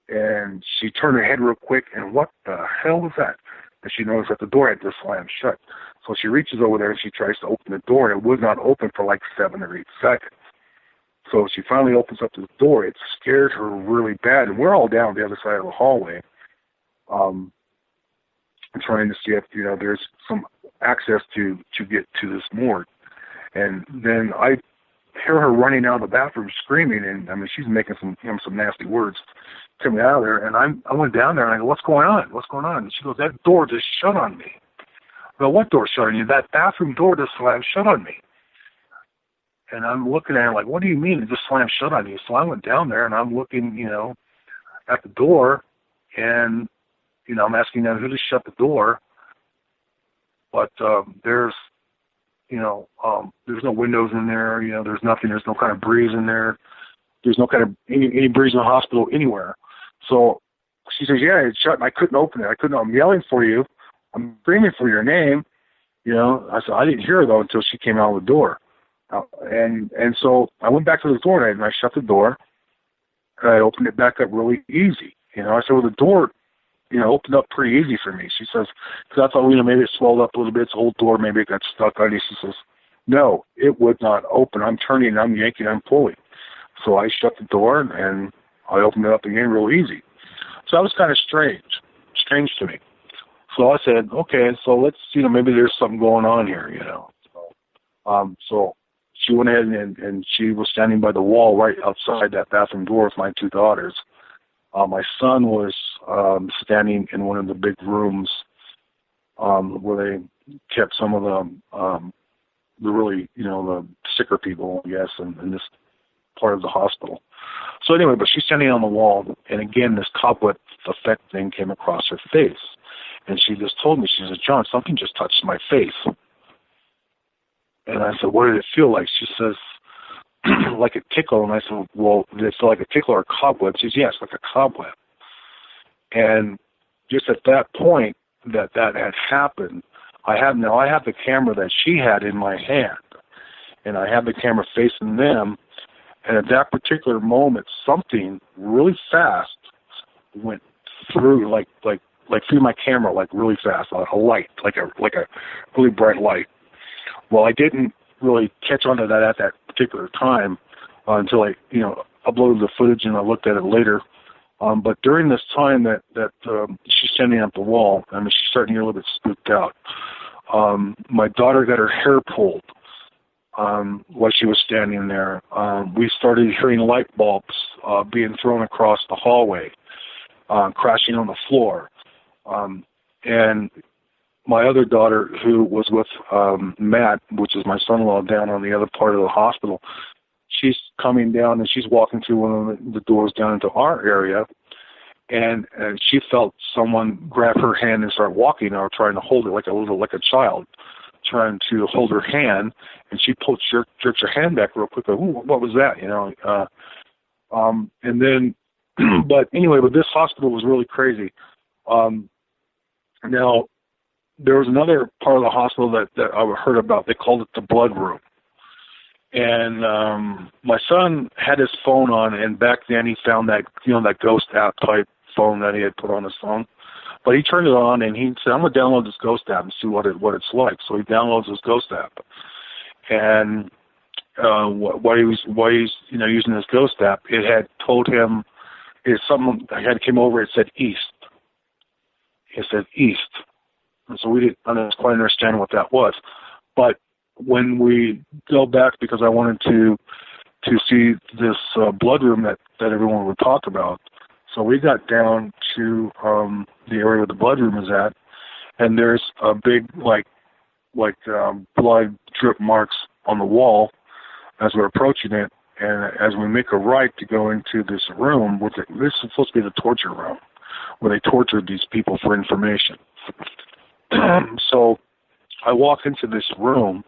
Speaker 2: And she turned her head real quick, and what the hell was that? And she noticed that the door had just slammed shut. So she reaches over there and she tries to open the door, and it would not open for like 7 or 8 seconds. So she finally opens up the door. It scared her really bad, and we're all down the other side of the hallway, trying to see if there's some access to get to this morgue. And then I hear her running out of the bathroom screaming, and I mean, she's making some nasty words coming out of there. And I went down there and I go, "What's going on? What's going on?" And she goes, "That door just shut on me." I go, "What door shut on you?" "That bathroom door just slammed shut on me." And I'm looking at her like, "What do you mean it just slammed shut on you?" So I went down there and I'm looking, at the door, and I'm asking them who just shut the door. But there's no windows in there. There's nothing. There's no kind of breeze in there. There's no kind of any breeze in the hospital anywhere. So she says, "Yeah, it's shut, and I couldn't open it. I'm yelling for you. I'm screaming for your name." I said, "I didn't hear her, though, until she came out of the door." And so I went back to the door, and I shut the door, and I opened it back up really easy. I said, "Well, the door, opened up pretty easy for me." She says, because I thought, maybe it swelled up a little bit. It's an old door. Maybe it got stuck on you. She says, "No, it would not open. I'm turning, I'm yanking, I'm pulling." So I shut the door, and I opened it up again real easy. So that was kind of strange to me. So I said, "Okay, so let's, maybe there's something going on here, So she went ahead and she was standing by the wall right outside that bathroom door with my two daughters. My son was standing in one of the big rooms where they kept some of the really, the sicker people, I guess, in this part of the hospital. So anyway, but she's standing on the wall, and again, this cobweb effect thing came across her face. And she just told me, she said, "John, something just touched my face." And I said, "What did it feel like?" She says, "Like a tickle." And I said, "Well, did it feel like a tickle or a cobweb?" She says, "Yes, like a cobweb." And just at that point that had happened, I have the camera that she had in my hand, and I have the camera facing them. And at that particular moment, something really fast went through, like through my camera, like really fast, like a light, like a really bright light. Well, I didn't really catch on to that at that particular time until I, uploaded the footage and I looked at it later. But during this time that she's standing at the wall, I mean, she's starting to get a little bit spooked out. My daughter got her hair pulled while she was standing there. We started hearing light bulbs being thrown across the hallway, crashing on the floor. And my other daughter, who was with Matt, which is my son-in-law down on the other part of the hospital, she's coming down and she's walking through one of the doors down into our area, and she felt someone grab her hand and start walking or trying to hold it like a child, trying to hold her hand, and she jerked her hand back real quick. Like, "Ooh, what was that?" And then, but anyway, but this hospital was really crazy. Now, there was another part of the hospital that I heard about. They called it the blood room. And my son had his phone on, and back then he found that, that ghost app type phone that he had put on his phone. But he turned it on, and he said, "I'm going to download this ghost app and see what it's like." So he downloads this ghost app. And while he's using this ghost app, it had told him, something had came over, it said east. It said east. And so we didn't quite understand what that was. But when we go back, because I wanted to see this blood room that everyone would talk about, so we got down to the area where the blood room is at, and there's a big blood drip marks on the wall as we're approaching it. And as we make a right to go into this room, this is supposed to be the torture room, where they tortured these people for information. So I walk into this room,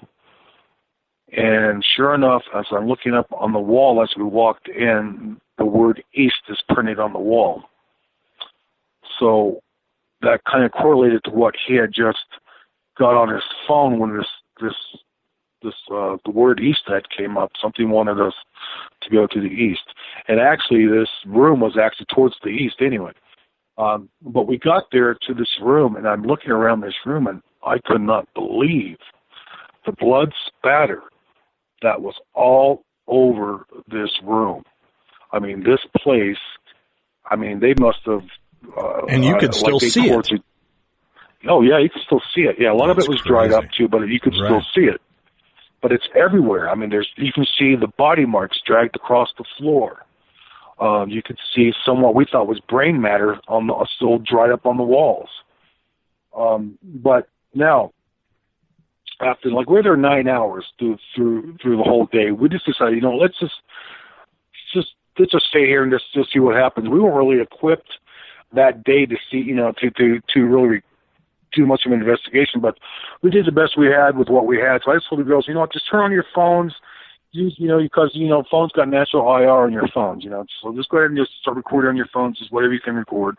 Speaker 2: and sure enough, as I'm looking up on the wall as we walked in, the word east is printed on the wall. So that kind of correlated to what he had just got on his phone when the word east that came up. Something wanted us to go to the east. And actually, this room was actually towards the east anyway. But we got there to this room, and I'm looking around this room, and I could not believe the blood spatter that was all over this room. I mean, this place, they must have...
Speaker 1: and you could still see it.
Speaker 2: Oh, yeah, you can still see it. Yeah, a lot of it was dried up, too, but you could still see it. But it's everywhere. I mean, you can see the body marks dragged across the floor. You could see somewhat we thought was brain matter still dried up on the walls. But now, after we're there 9 hours through the whole day, we just decided, let's just stay here and just see what happens. We weren't really equipped that day to see, to really do much of an investigation, but we did the best we had with what we had. So I just told the girls, just turn on your phones, because phones got natural IR on your phones, so just go ahead and just start recording on your phones, just whatever you can record.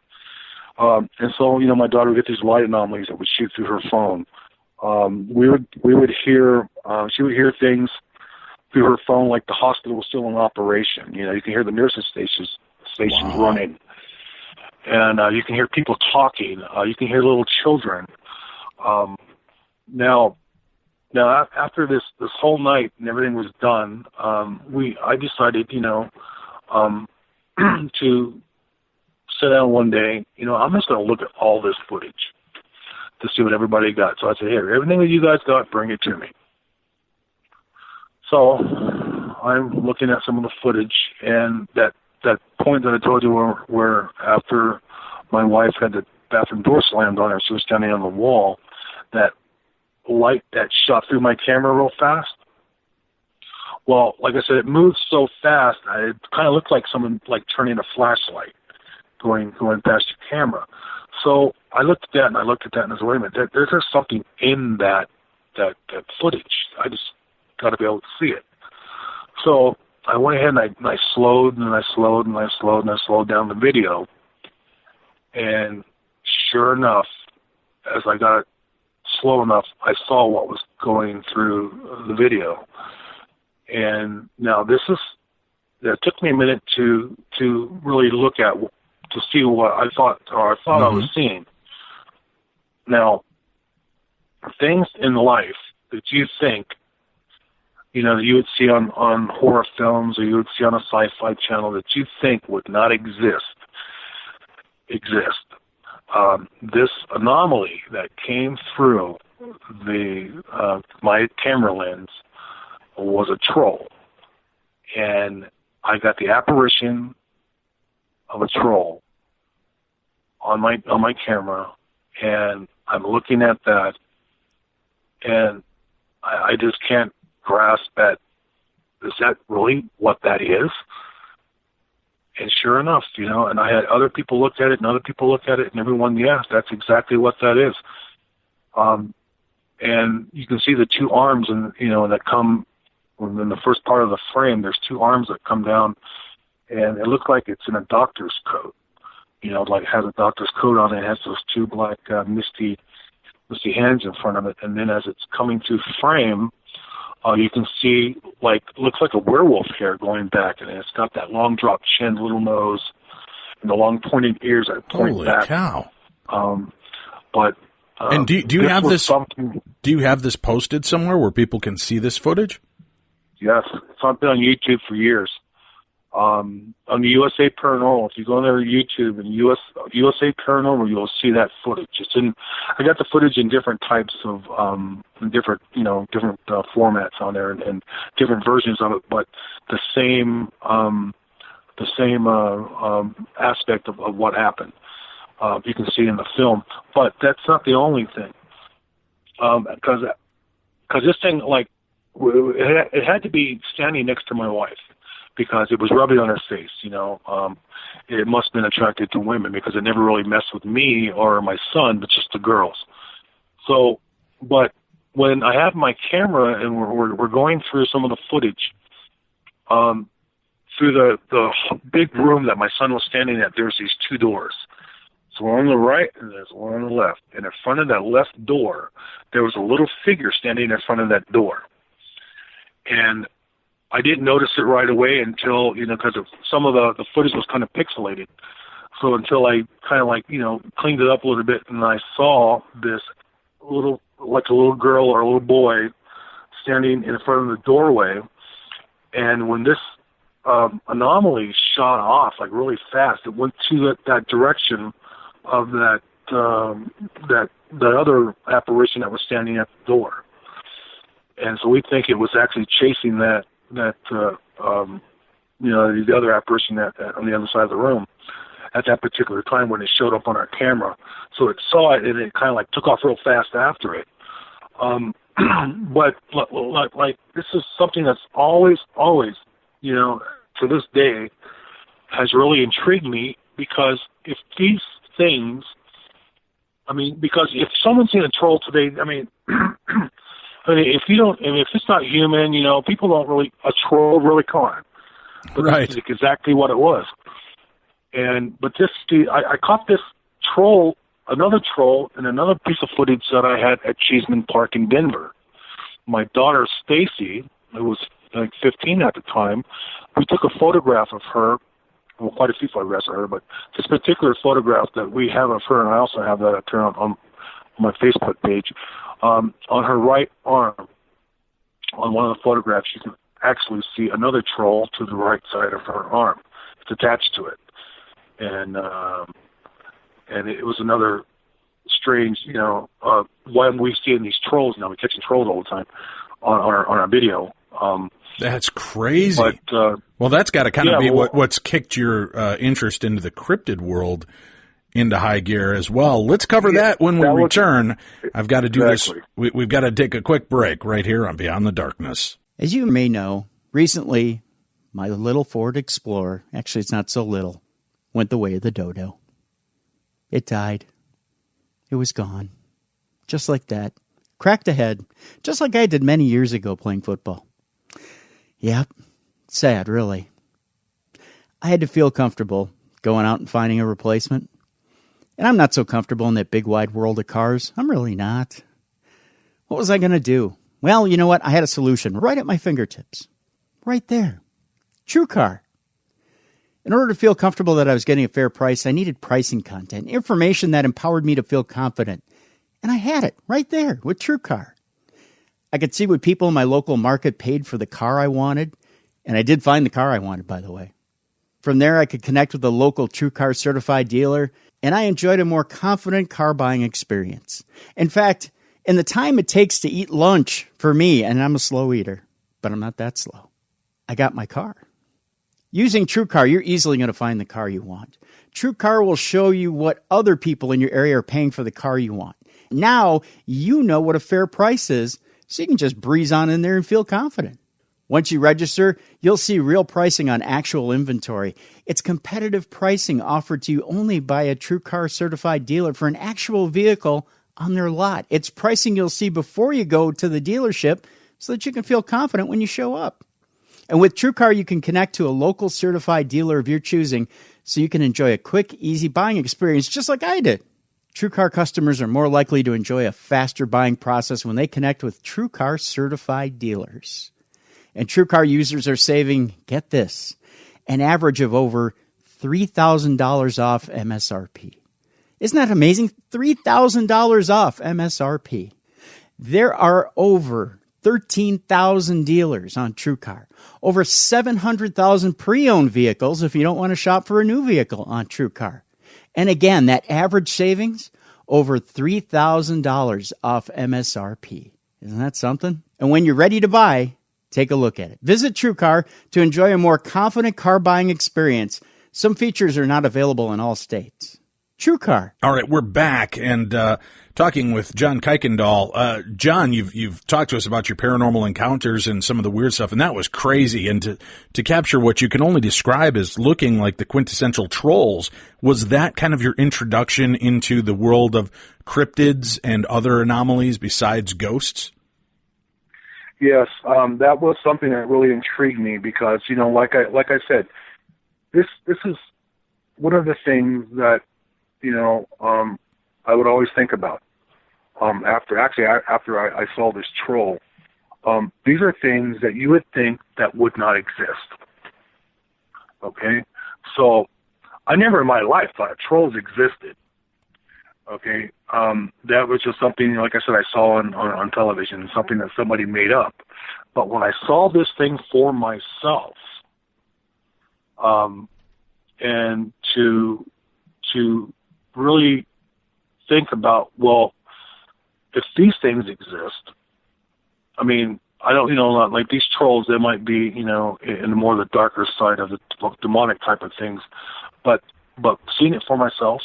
Speaker 2: And so, my daughter would get these light anomalies that would shoot through her phone. We would hear, she would hear things through her phone, like the hospital was still in operation. You can hear the nurses' stations running. And you can hear people talking. You can hear little children. Now after this whole night and everything was done, I decided, to sit down one day. I'm just going to look at all this footage to see what everybody got. So I said, here, everything that you guys got, bring it to me. So I'm looking at some of the footage, and that point that I told you where after my wife had the bathroom door slammed on her, she was standing on the wall, that light that shot through my camera real fast. Well, like I said, it moved so fast, it kind of looked like someone turning a flashlight going past your camera. So I looked at that and I said, wait a minute, there's something in that footage. I just got to be able to see it. So I went ahead and I slowed and I slowed and I slowed and I slowed down the video. And sure enough, as I got it slow enough, I saw what was going through the video. And now it took me a minute to really look at, to see what I thought I was seeing. Now, things in life that you think, that you would see on horror films or you would see on a sci-fi channel that you think would not exist. This anomaly that came through my camera lens was a troll. And I got the apparition of a troll on my camera, and I'm looking at that, and I just can't grasp that. Is that really what that is? And sure enough, and I had other people look at it, and other people look at it, and everyone, yes, that's exactly what that is. And you can see the two arms, and that come in the first part of the frame. There's two arms that come down, and it looks like it's in a doctor's coat. Like it has a doctor's coat on it. It has those two black misty hands in front of it, and then as it's coming through frame, you can see looks like a werewolf hair going back, and it's got that long drop chin, little nose, and the long pointed ears that point
Speaker 1: Holy
Speaker 2: back.
Speaker 1: Cow!
Speaker 2: And
Speaker 1: do you have this? Do you have this posted somewhere where people can see this footage?
Speaker 2: Yes, it's been on YouTube for years. On the USA Paranormal, if you go on there to YouTube and USA Paranormal, you'll see that footage. I got the footage in different types of, different formats on there and different versions of it, but the same aspect of what happened. You can see in the film, but that's not the only thing. Because this thing, it had to be standing next to my wife, because it was rubbing on her face, It must have been attracted to women, because it never really messed with me or my son, but just the girls. So, but when I have my camera and we're going through some of the footage, through the big room that my son was standing at, there's these two doors. So one on the right and there's one on the left. And in front of that left door, there was a little figure standing in front of that door. And I didn't notice it right away until, because some of the footage was kind of pixelated. So until I kind of cleaned it up a little bit, and I saw this a little girl or a little boy standing in front of the doorway. And when this anomaly shot off really fast, it went to that direction of that that other apparition that was standing at the door. And so we think it was actually chasing the other apparition on the other side of the room at that particular time when it showed up on our camera. So it saw it and it kind of like took off real fast after it. But like this is something that's always, to this day has really intrigued me, because if these things, because if someone's seen a troll today, if it's not human, people don't really, a troll really can't. But
Speaker 1: right.
Speaker 2: That's exactly what it was. But I caught this troll, another troll, in another piece of footage that I had at Cheeseman Park in Denver. My daughter Stacy, who was like 15 at the time, we took a photograph of her. Well, quite a few photographs of her, but this particular photograph that we have of her, and I also have that appear on my Facebook page, on her right arm, on one of the photographs, you can actually see another troll to the right side of her arm. It's attached to it. And it was another strange, why am we seeing these trolls now? We're catching trolls all the time on our video.
Speaker 1: That's crazy.
Speaker 2: But,
Speaker 1: well, that's got to kind of be what's kicked your interest into the cryptid world into high gear as well. Let's cover that when we return. I've got to do this. We've got to take a quick break right here on Beyond the Darkness.
Speaker 3: As you may know, recently, my little Ford Explorer, actually it's not so little, went the way of the dodo. It died. It was gone. Just like that. Cracked ahead. Just like I did many years ago playing football. Yep. Sad, really. I had to feel comfortable going out and finding a replacement. And I'm not so comfortable in that big wide world of cars. I'm really not. What was I going to do? Well, you know what? I had a solution right at my fingertips. Right there. TrueCar. In order to feel comfortable that I was getting a fair price, I needed pricing content, information that empowered me to feel confident. And I had it right there with TrueCar. I could see what people in my local market paid for the car I wanted, and I did find the car I wanted, by the way. From there, I could connect with a local TrueCar certified dealer, and I enjoyed a more confident car buying experience. In fact, in the time it takes to eat lunch for me, and I'm a slow eater, but I'm not that slow, I got my car. Using TrueCar, you're easily going to find the car you want. TrueCar will show you what other people in your area are paying for the car you want. Now, you know what a fair price is, so you can just breeze on in there and feel confident. Once you register, you'll see real pricing on actual inventory. It's competitive pricing offered to you only by a TrueCar certified dealer for an actual vehicle on their lot. It's pricing you'll see before you go to the dealership so that you can feel confident when you show up. And with TrueCar, you can connect to a local certified dealer of your choosing so you can enjoy a quick, easy buying experience just like I did. TrueCar customers are more likely to enjoy a faster buying process when they connect with TrueCar certified dealers. And TrueCar users are saving, get this, an average of over $3,000 off MSRP. Isn't that amazing? $3,000 off MSRP. There are over 13,000 dealers on TrueCar. Over 700,000 pre-owned vehicles if you don't want to shop for a new vehicle on TrueCar. And again, that average savings, over $3,000 off MSRP. Isn't that something? And when you're ready to buy, take a look at it. Visit TrueCar to enjoy a more confident car buying experience. Some features are not available in all states. TrueCar.
Speaker 1: All right, we're back and talking with John Kuykendall. John, you've talked to us about your paranormal encounters and some of the weird stuff, and that was crazy. And to capture what you can only describe as looking like the quintessential trolls, was that kind of your introduction into the world of cryptids and other anomalies besides ghosts?
Speaker 2: Yes, that was something that really intrigued me because, like I said, this is one of the things that I would always think about after I saw this troll. These are things that you would think that would not exist. Okay? So I never in my life thought trolls existed. Okay? That was just something, like I said, I saw on television, something that somebody made up. But when I saw this thing for myself, and to really think about, well, if these things exist, I mean, I don't, like these trolls, they might be, in more the darker side of the demonic type of things, but seeing it for myself,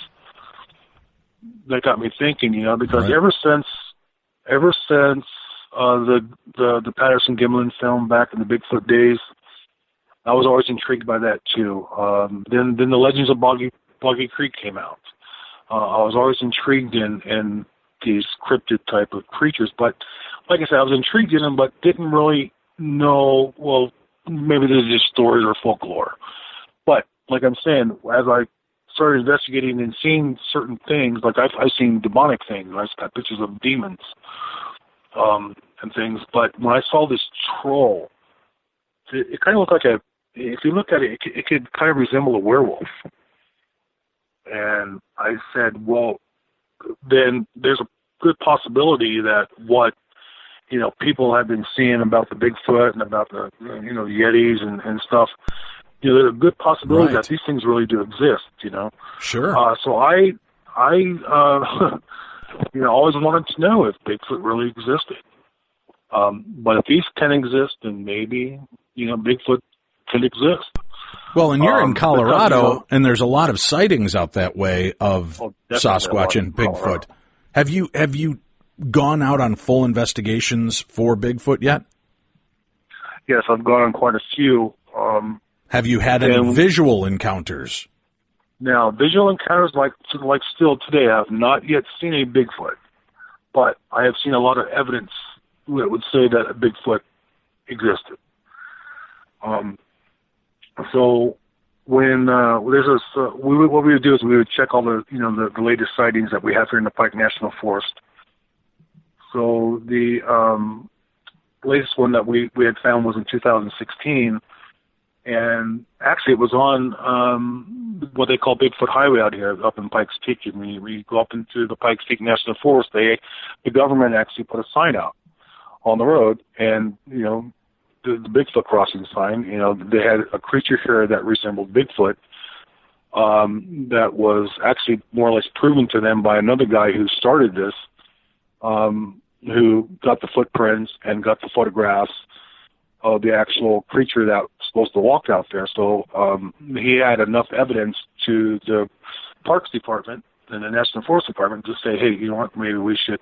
Speaker 2: that got me thinking, because
Speaker 1: right.
Speaker 2: ever since the Patterson Gimlin film back in the Bigfoot days, I was always intrigued by that too. Then the Legends of Boggy Creek came out. I was always intrigued in these cryptid type of creatures, but like I said, I was intrigued in them, but didn't really know, well, maybe they're just stories or folklore. But like I'm saying, as I started investigating and seeing certain things, like I've seen demonic things. I've got pictures of demons and things. But when I saw this troll, it kind of looked like if you look at it, it could kind of resemble a werewolf. And I said, well, then there's a good possibility that what people have been seeing about the Bigfoot and about the Yetis and stuff. There's a good possibility that these things really do exist.
Speaker 1: Sure.
Speaker 2: So I always wanted to know if Bigfoot really existed. But if these can exist, then maybe Bigfoot can exist.
Speaker 1: Well, and you're in Colorado, and there's a lot of sightings out that way of Sasquatch and Bigfoot. Have you gone out on full investigations for Bigfoot yet?
Speaker 2: Yes, I've gone on quite a few.
Speaker 1: Have you had any visual encounters?
Speaker 2: Now, visual encounters like still today, I have not yet seen a Bigfoot, but I have seen a lot of evidence that would say that a Bigfoot existed. So when what we would do is we would check all the the latest sightings that we have here in the Pike National Forest. So the latest one that we had found was in 2016, and actually it was on what they call Bigfoot Highway out here up in Pikes Peak. And we go up into the Pikes Peak National Forest. The government actually put a sign out on the road, and the Bigfoot crossing sign. They had a creature here that resembled Bigfoot. That was actually more or less proven to them by another guy who started this, who got the footprints and got the photographs of the actual creature that was supposed to walk out there. So he had enough evidence to the Parks Department and the National Forest Department to say, hey, you know what, maybe we should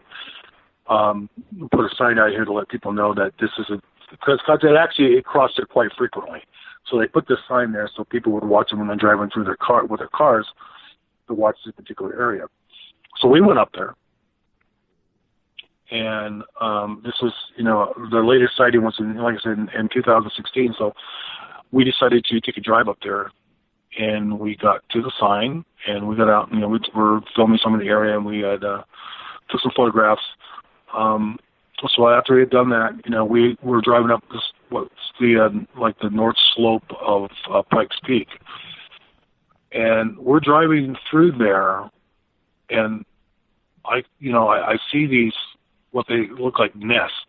Speaker 2: put a sign out here to let people know that this is because it crossed there quite frequently. So they put this sign there so people would watch them when they're driving through their cars to watch this particular area. So we went up there. And this was, the latest sighting was like I said, in 2016. So we decided to take a drive up there, and we got to the sign, and we got out. We were filming some of the area, and we had took some photographs. So after we had done that, we were driving up the north slope of Pikes Peak, and we're driving through there, and I see these, what they look like nests,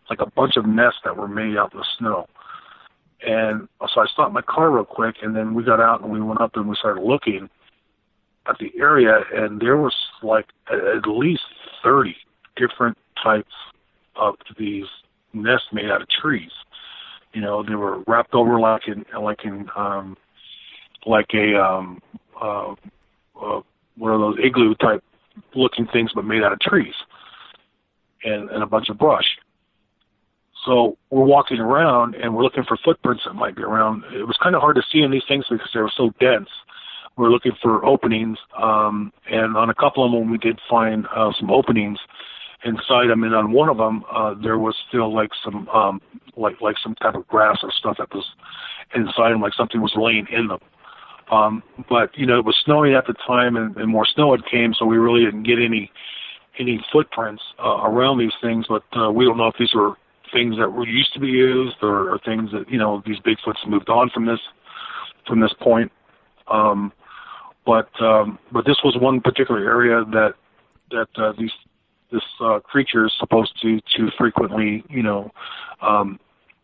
Speaker 2: like a bunch of nests that were made out in the snow. And so I stopped my car real quick, and then we got out and we went up and we started looking at the area, and there was like at least 30 different types of these nests made out of trees. They were wrapped over like one of those igloo type looking things, but made out of trees and a bunch of brush. So we're walking around and we're looking for footprints that might be around. It was kind of hard to see in these things because they were so dense. We're looking for openings, and on a couple of them we did find some openings inside them, and on one of them there was still like some like some type of grass or stuff that was inside them, like something was laying in them. But it was snowing at the time, and more snow had came, so we really didn't get any footprints around these things. But we don't know if these were things that were used to be used or things that these Bigfoots moved on from this point. But this was one particular area that this creature is supposed to frequently,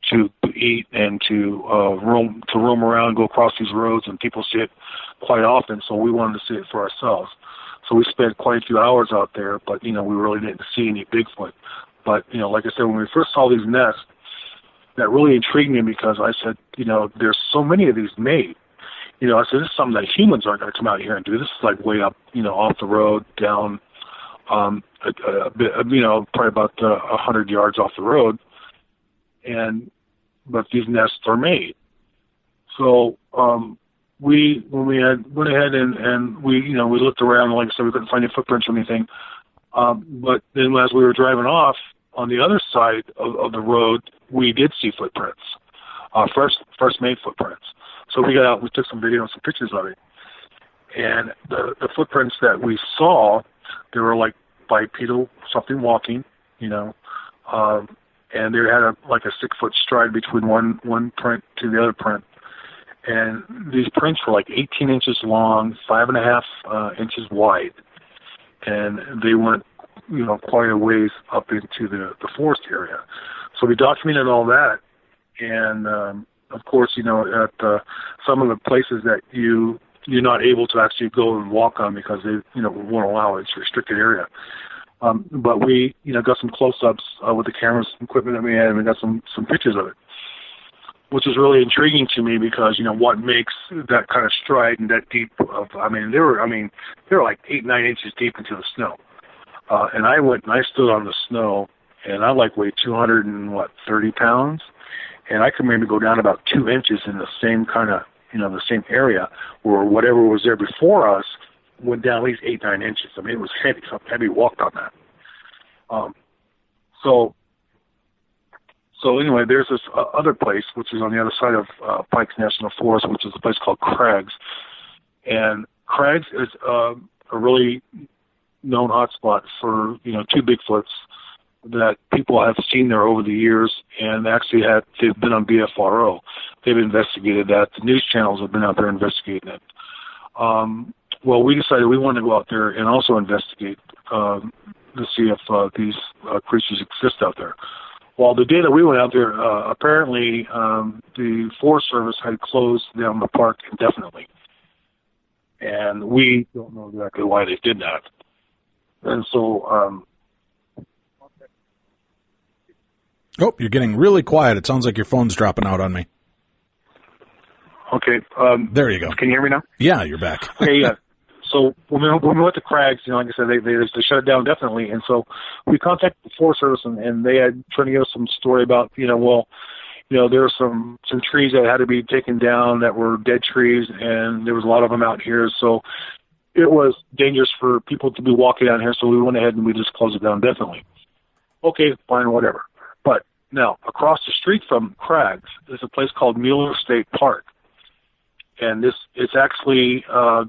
Speaker 2: to eat and to roam around, go across these roads, and people see it quite often. So we wanted to see it for ourselves. So we spent quite a few hours out there, but, we really didn't see any Bigfoot. But, like I said, when we first saw these nests, that really intrigued me because I said, there's so many of these made. I said, this is something that humans aren't going to come out here and do. This is like way up, off the road, down a bit, probably about 100 yards off the road. But these nests are made. So when we went ahead and we looked around, like I said, we couldn't find any footprints or anything. But then as we were driving off on the other side of the road, we did see footprints, first made footprints. So we got out, we took some video and some pictures of it. And the footprints that we saw, they were like bipedal, something walking, and they had a 6-foot stride between one print to the other print. And these prints were like 18 inches long, 5.5 inches wide. And they went, quite a ways up into the forest area. So we documented all that. And, of course, at some of the places that you're not able to actually go and walk on because they, won't allow it. It's a restricted area. But we, got some close-ups with the cameras and equipment that we had, and we got some pictures of it, which is really intriguing to me because, what makes that kind of stride and that deep of, they were like 8-9 inches deep into the snow. And I went and I stood on the snow, and I weighed 230 pounds, and I could maybe go down about 2 inches in the same kind of, the same area where whatever was there before us went down at least 8-9 inches. It was heavy. So heavy walked on that. So anyway, there's this other place, which is on the other side of Pikes National Forest, which is a place called Crags. And Crags is a really known hotspot for, 2 Bigfoots that people have seen there over the years, and actually they've been on BFRO. They've investigated that. The news channels have been out there investigating it. Well, we decided we wanted to go out there and also investigate to see if these creatures exist out there. Well, the day that we went out there, apparently the Forest Service had closed down the park indefinitely. And we don't know exactly why they did that. And so...
Speaker 1: Oh, you're getting really quiet. It sounds like your phone's dropping out on me.
Speaker 2: Okay.
Speaker 1: There you go.
Speaker 2: Can you hear me now?
Speaker 1: Yeah, you're back.
Speaker 2: Okay, yeah. So when we went to Crags, like I said, they shut it down definitely. And so we contacted the Forest Service, and they had trying to give us some story about, there were some trees that had to be taken down that were dead trees, and there was a lot of them out here. So it was dangerous for people to be walking down here, so we went ahead and we just closed it down definitely. Okay, fine, whatever. But now, across the street from Crags is a place called Mueller State Park. And it's actually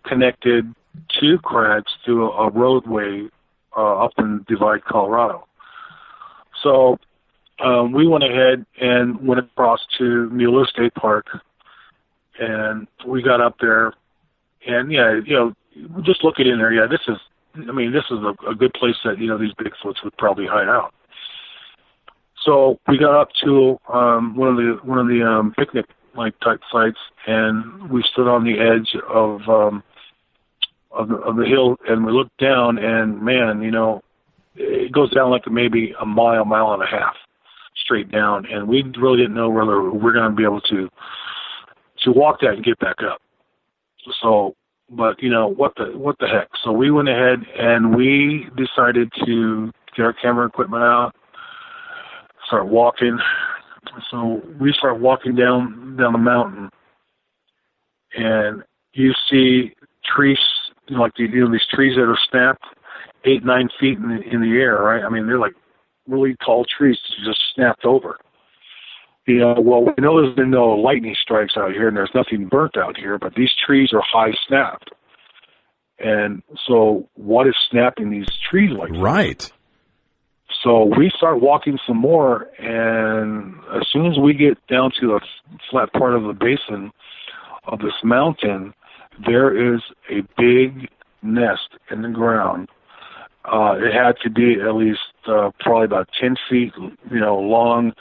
Speaker 2: connected to Crags through a roadway up in Divide, Colorado. So we went ahead and went across to Mueller State Park, and we got up there, and just looking in there, this is a good place that these Bigfoots would probably hide out. So we got up to one of the picnic type sites, and we stood on the edge of the hill, and we looked down, and man, it goes down like maybe a mile and a half straight down, and we really didn't know whether we're going to be able to walk that and get back up. So, but what the heck? So we went ahead and we decided to get our camera equipment out, start walking. So we start walking down the mountain, and you see trees, these trees that are snapped 8-9 feet in the air, right? They're like really tall trees just snapped over. Well, we know there's been no lightning strikes out here, and there's nothing burnt out here, but these trees are high snapped. And so what is snapping these trees like that?
Speaker 1: Right.
Speaker 2: So we start walking some more, and as soon as we get down to the flat part of the basin of this mountain, there is a big nest in the ground. It had to be at least probably about 10 feet, long,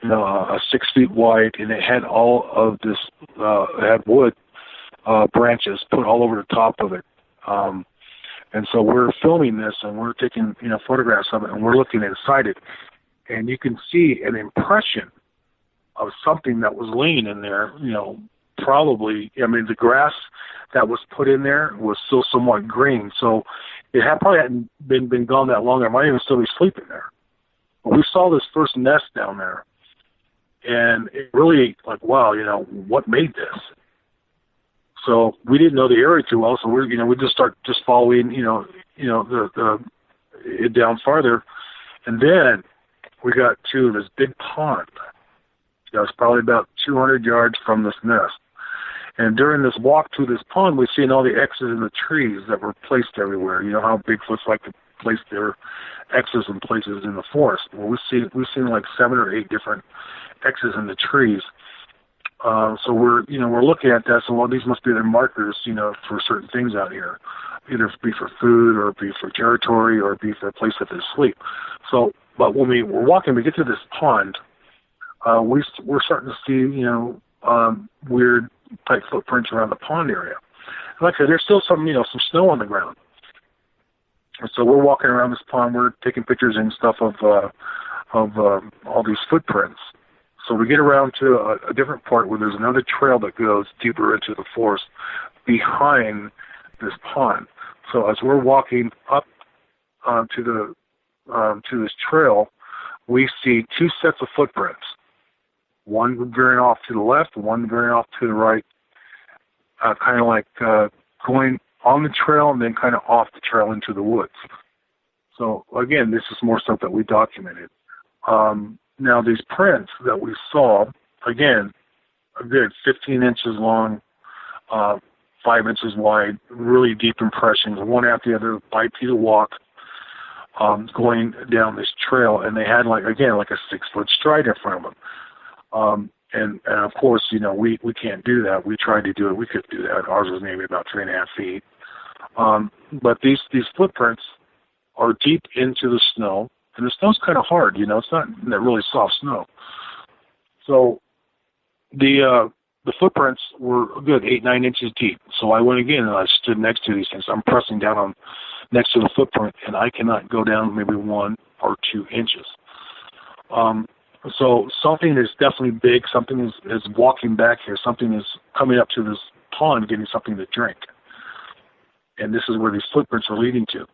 Speaker 2: 6 feet wide, and it had all of this, it had wood branches put all over the top of it. And so we're filming this, and we're taking, photographs of it, and we're looking inside it. And you can see an impression of something that was laying in there, probably, the grass that was put in there was still somewhat green. So it probably hadn't been gone that long. It might even still be sleeping there. But we saw this first nest down there. And it really, wow, what made this? So we didn't know the area too well, so we just start following, it down farther, and then we got to this big pond that was probably about 200 yards from this nest. And during this walk to this pond, we've seen all the X's in the trees that were placed everywhere. You know how Bigfoots like to place their X's in places in the forest. Well, we've seen like 7 or 8 different X's in the trees. So we're looking at that. So, well, these must be the markers, for certain things out here, either be for food or be for territory or be for a place that they sleep. So, but when we're walking, we get to this pond, we're starting to see, weird type footprints around the pond area. Like I said, there's still some snow on the ground. And so we're walking around this pond. We're taking pictures and stuff of all these footprints. So we get around to a different part where there's another trail that goes deeper into the forest behind this pond. So as we're walking up to this trail, we see 2 sets of footprints. One veering off to the left, one veering off to the right, kind of like going on the trail and then kind of off the trail into the woods. So again, this is more stuff that we documented. Now, these prints that we saw, again, a good 15 inches long, 5 inches wide, really deep impressions, one after the other, bipedal walk, going down this trail. And they had, like a 6-foot stride in front of them. And of course, we can't do that. We tried to do it. We couldn't do that. Ours was maybe about 3.5 feet. But these footprints are deep into the snow. And the snow's kind of hard, it's not that really soft snow. So the footprints were a good 8-9 inches deep. So I went again and I stood next to these things. I'm pressing down next to the footprint, and I cannot go down maybe 1 or 2 inches. So something is definitely big. Something is walking back here. Something is coming up to this pond getting something to drink. And this is where these footprints are leading to.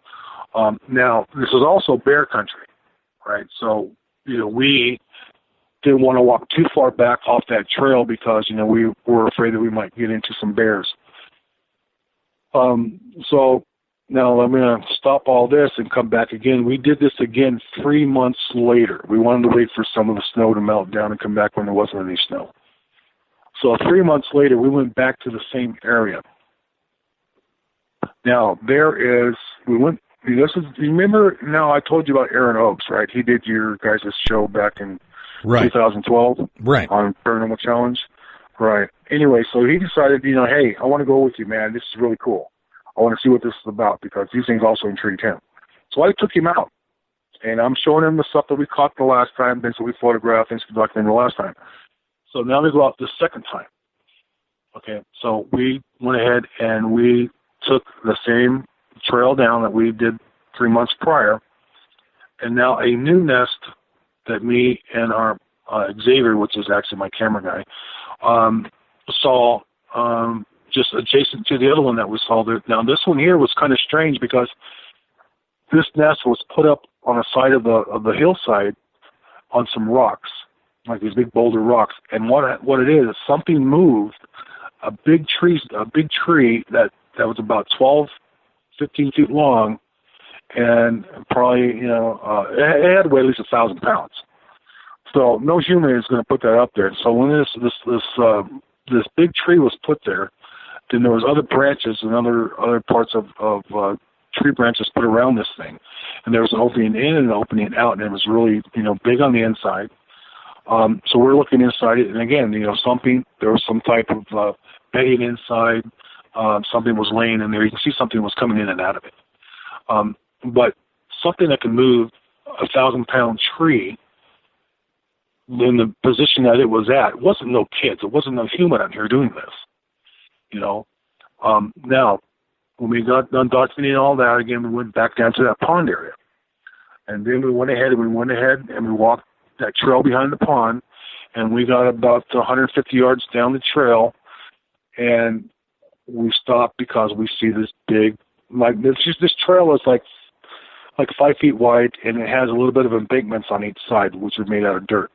Speaker 2: Now, this is also bear country. Right, so we didn't want to walk too far back off that trail because we were afraid that we might get into some bears. So now I'm going to stop all this and come back again. We did this again 3 months later. We wanted to wait for some of the snow to melt down and come back when there wasn't any snow. So 3 months later, we went back to the same area. Now you remember, now I told you about Aaron Oakes, right? He did your guys' show back in 2012 on Paranormal Challenge. Right. Anyway, so he decided, hey, I want to go with you, man. This is really cool. I want to see what this is about because these things also intrigued him. So I took him out, and I'm showing him the stuff that we caught the last time, things that we photographed, things we documented the last time. So now we go out the second time. Okay, so we went ahead and we took the same trail down that we did 3 months prior, and now a new nest that me and our Xavier, which is actually my camera guy, saw just adjacent to the other one that we saw there. Now this one here was kind of strange because this nest was put up on the side of the hillside on some rocks, like these big boulder rocks. And what it is, something moved a big tree that was about 15 feet long, and probably, it had to weigh at least 1,000 pounds. So no human is going to put that up there. So when this big tree was put there, then there was other branches and other parts of tree branches put around this thing, and there was an opening in and an opening out, and it was really, big on the inside. So we're looking inside it, and again, there was some type of bedding inside. Something was laying in there. You can see something was coming in and out of it. But something that can move a 1,000-pound tree in the position that it was at, it wasn't no kids. It wasn't no human out here doing this. Now, when we got done documenting all that, again, we went back down to that pond area. And then we went ahead and we walked that trail behind the pond, and we got about 150 yards down the trail, and we stopped because we see this big, this trail is like 5 feet wide, and it has a little bit of embankments on each side, which are made out of dirt.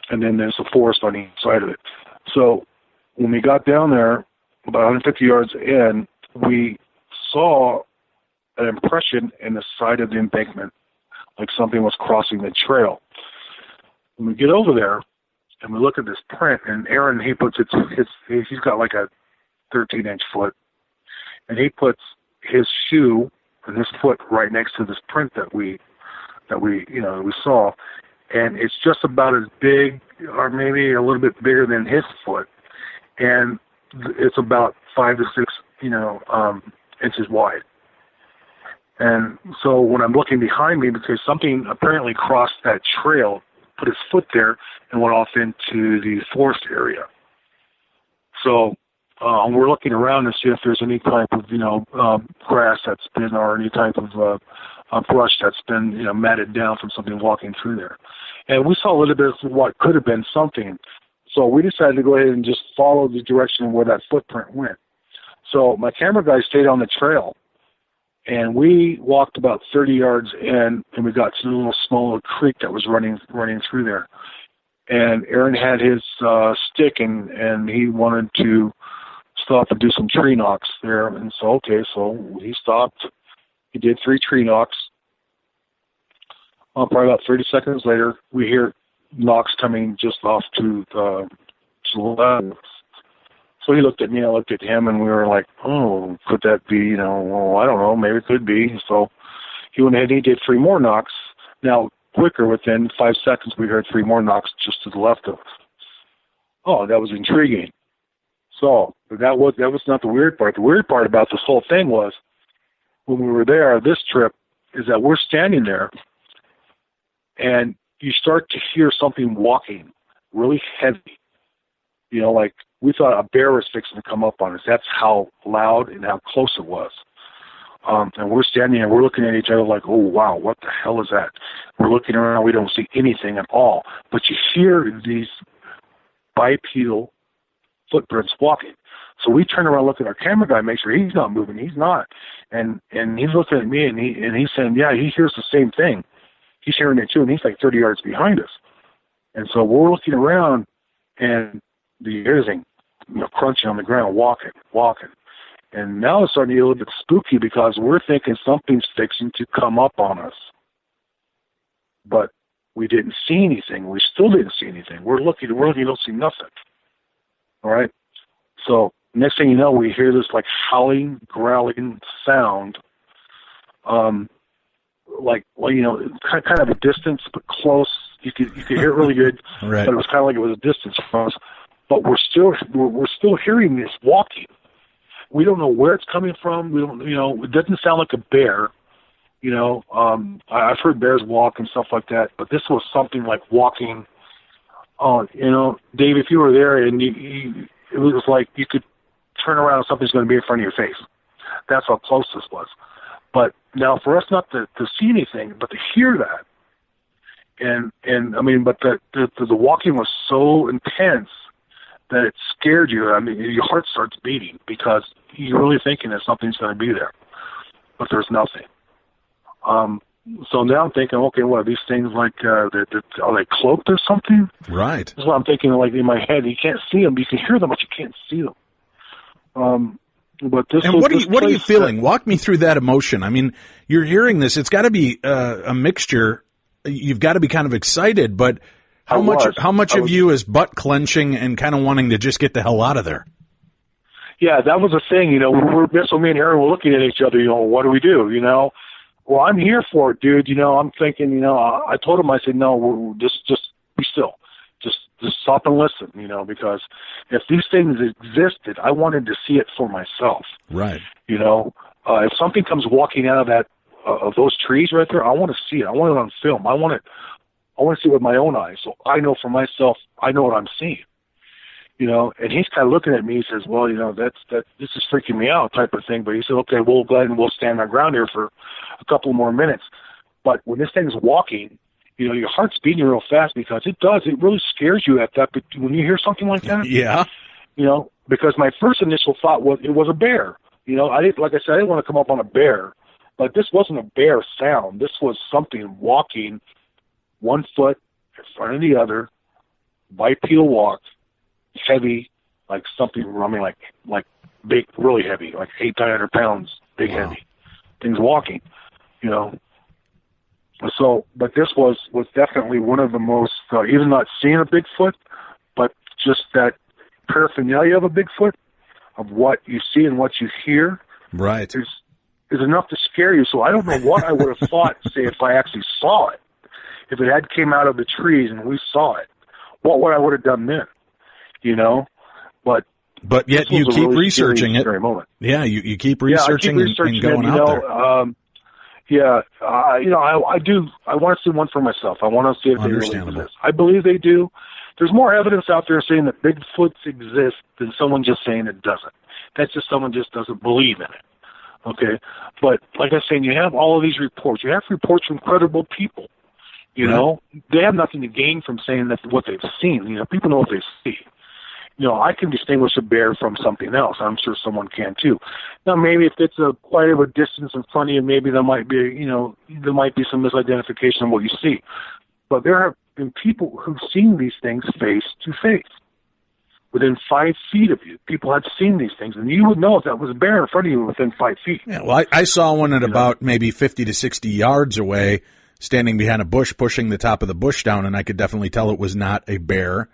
Speaker 2: And then there's a forest on each side of it. So when we got down there, about 150 yards in, we saw an impression in the side of the embankment, like something was crossing the trail. When we get over there and we look at this print, and Aaron, he puts he's got like a 13-inch foot, and he puts his shoe and his foot right next to this print that we saw, and it's just about as big, or maybe a little bit bigger than his foot, and it's about 5 to 6, inches wide. And so when I'm looking behind me, because something apparently crossed that trail, put his foot there, and went off into the forest area. So we're looking around to see if there's any type of, grass that's been, or any type of brush that's been, matted down from something walking through there. And we saw a little bit of what could have been something. So we decided to go ahead and just follow the direction where that footprint went. So my camera guy stayed on the trail, and we walked about 30 yards in, and we got to the little small creek that was running through there. And Aaron had his stick, and he wanted to stop and do some tree knocks there. And so he stopped. He did 3 tree knocks. Probably about 30 seconds later, we hear knocks coming just off to the left. So he looked at me, I looked at him, and we were like, oh, could that be, well, I don't know, maybe it could be. So he went ahead and he did 3 more knocks. Now, quicker, within 5 seconds, we heard 3 more knocks just to the left of us. Oh, that was intriguing. So that was not the weird part. The weird part about this whole thing was, when we were there, this trip, is that we're standing there, and you start to hear something walking really heavy. Like we thought a bear was fixing to come up on us. That's how loud and how close it was. And we're standing there, we're looking at each other like, oh, wow, what the hell is that? We're looking around, we don't see anything at all. But you hear these bipedal footprints walking. So we turn around, look at our camera guy, make sure he's not moving. He's not. And he's looking at me, and he's saying, yeah, he hears the same thing. He's hearing it too, and he's like 30 yards behind us. And so we're looking around, and the everything, crunching on the ground, walking. And now it's starting to get a little bit spooky because we're thinking something's fixing to come up on us. But we didn't see anything. We still didn't see anything. We're looking, don't see nothing. All right? So next thing you know, we hear this like howling, growling sound, kind of a distance, but close. You could hear it really good,
Speaker 1: right.
Speaker 2: But it was kind of like it was a distance from us. But we're still hearing this walking. We don't know where it's coming from. We don't, it doesn't sound like a bear. I've heard bears walk and stuff like that, but this was something like walking. Dave, if you were there, and it was like you could turn around and something's going to be in front of your face. That's how close this was. But now for us not to see anything, but to hear that, but the walking was so intense that it scared you. I mean, your heart starts beating because you're really thinking that something's going to be there, but there's nothing. So now I'm thinking, okay, what are these things like? Are they cloaked or something?
Speaker 1: Right.
Speaker 2: That's what I'm thinking, like in my head. You can't see them. You can hear them, but you can't see them. But this.
Speaker 1: And what are you feeling? Walk me through that emotion. I mean, you're hearing this. It's got to be a mixture. You've got to be kind of excited, but how much of you is butt clenching and kind of wanting to just get the hell out of there?
Speaker 2: Yeah, that was the thing. So me and Aaron were looking at each other. What do we do? Well, I'm here for it, dude. I'm thinking. I told him. I said, no, just be still. Just stop and listen. Because if these things existed, I wanted to see it for myself.
Speaker 1: Right.
Speaker 2: If something comes walking out of that of those trees right there, I want to see it. I want it on film. I want to see it with my own eyes, so I know for myself. I know what I'm seeing. you know, and he's kind of looking at me. He says, well, you know, this is freaking me out type of thing. But he said, okay, we'll go ahead and we'll stand our ground here for a couple more minutes. But when this thing's walking, you know, your heart's beating real fast because it really scares you at that. But when you hear something like that,
Speaker 1: yeah,
Speaker 2: you know, because my first initial thought was it was a bear. You know, like I said, I didn't want to come up on a bear, but this wasn't a bear sound. This was something walking one foot in front of the other, bipedal walk, heavy, like something, I mean, like big, really heavy, like 800-900 pounds, big, wow. Heavy things walking, you know. So, but this was definitely one of the most, even not seeing a Bigfoot, but just that paraphernalia of a Bigfoot, of what you see and what you hear,
Speaker 1: right,
Speaker 2: is enough to scare you. So I don't know what I would have thought, say, if I actually saw it. If it had came out of the trees and we saw it, what would I would have done then? You know? But
Speaker 1: yet you keep
Speaker 2: really
Speaker 1: researching it.
Speaker 2: Moment.
Speaker 1: Yeah, you keep researching, and going out there.
Speaker 2: You know, I do. I want to see one for myself. I want to see if they really exist. I believe they do. There's more evidence out there saying that Bigfoots exist than someone just saying it doesn't. That's just someone just doesn't believe in it. Okay? But like I was saying, you have all of these reports. You have reports from credible people. You know? They have nothing to gain from saying that what they've seen. You know, people know what they see. You know, I can distinguish a bear from something else. I'm sure someone can too. Now, maybe if it's quite of a distance in front of you, maybe there might be, you know, there might be some misidentification of what you see. But there have been people who've seen these things face to face, within 5 feet of you. People have seen these things, and you would know if that was a bear in front of you within 5 feet.
Speaker 1: Yeah, well, I saw one at about maybe 50 to 60 yards away, standing behind a bush, pushing the top of the bush down, and I could definitely tell it was not a bear.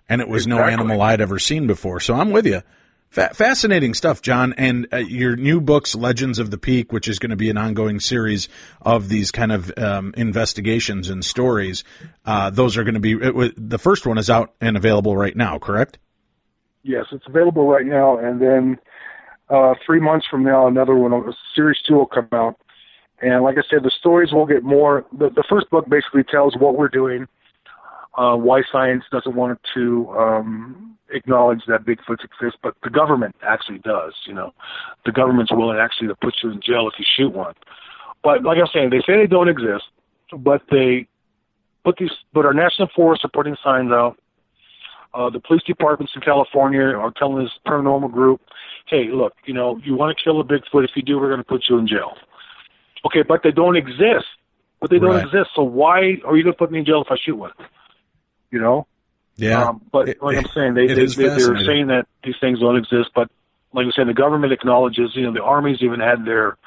Speaker 1: And it was no animal I'd ever seen before. So I'm with you. Fascinating stuff, John. And your new books, Legends of the Peak, which is going to be an ongoing series of these kind of investigations and stories, those are going to be the first one is out and available right now, correct?
Speaker 2: Yes, it's available right now. And then 3 months from now, another one, series 2 will come out. And like I said, the stories will get more. The first book basically tells what we're doing. Why science doesn't want to acknowledge that Bigfoots exist, but the government actually does. You know, the government's willing actually to put you in jail if you shoot one. But like I'm saying, they say they don't exist, but they but our national forests are putting signs out. The police departments in California are telling this paranormal group, "Hey, look, you know, you want to kill a Bigfoot? If you do, we're going to put you in jail." Okay, but they don't exist. But they don't exist. So why are you going to put me in jail if I shoot one? You know?
Speaker 1: Yeah.
Speaker 2: But like I'm saying, they're saying that these things don't exist. But like I said, the government acknowledges, you know, the armies even had their,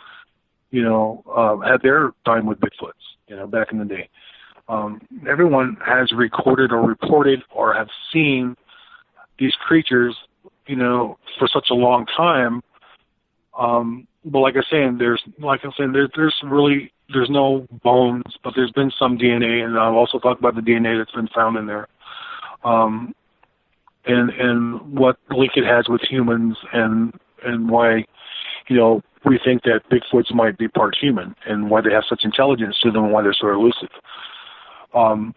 Speaker 2: you know, had their time with Bigfoots, you know, back in the day. Everyone has recorded or reported or have seen these creatures, you know, for such a long time. But like I'm saying, there's no bones, but there's been some DNA, and I'll also talk about the DNA that's been found in there, and what link it has with humans, and why, you know, we think that Bigfoots might be part human, and why they have such intelligence to them, and why they're so elusive.
Speaker 1: Well,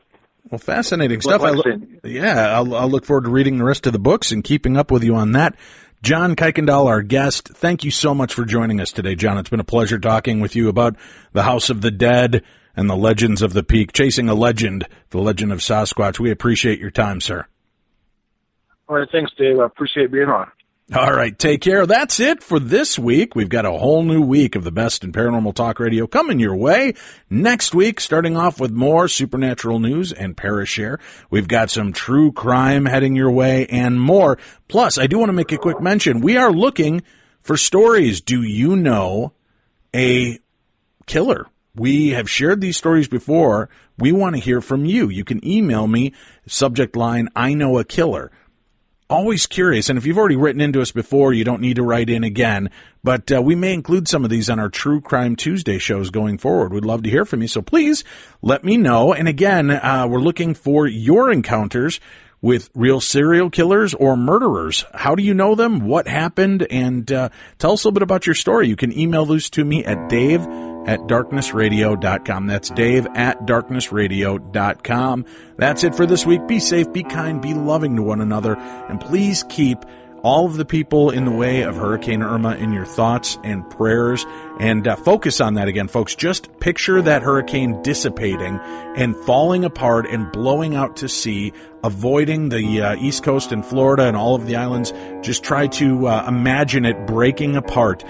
Speaker 1: fascinating stuff. I'll look forward to reading the rest of the books and keeping up with you on that. John Kuykendall, our guest, thank you so much for joining us today, John. It's been a pleasure talking with you about the House of the Dead and the Legends of the Peak, chasing a legend, the legend of Sasquatch. We appreciate your time, sir.
Speaker 2: All right, thanks, Dave. I appreciate being on.
Speaker 1: All right, take care. That's it for this week. We've got a whole new week of the best in paranormal talk radio coming your way. Next week, starting off with more supernatural news and parashare. We've got some true crime heading your way and more. Plus, I do want to make a quick mention. We are looking for stories. Do you know a killer? We have shared these stories before. We want to hear from you. You can email me, subject line, I know a killer. Always curious, and if you've already written into us before, you don't need to write in again, but we may include some of these on our True Crime Tuesday shows going forward. We'd love to hear from you, so please let me know. And again, we're looking for your encounters with real serial killers or murderers. How do you know them? What happened? And tell us a little bit about your story. You can email those to me at dave at darknessradio.com. That's Dave at darknessradio.com. That's it for this week. Be safe, be kind, be loving to one another, and please keep all of the people in the way of Hurricane Irma in your thoughts and prayers, and focus on that again, folks. Just picture that hurricane dissipating and falling apart and blowing out to sea, avoiding the East Coast and Florida and all of the islands. Just try to imagine it breaking apart.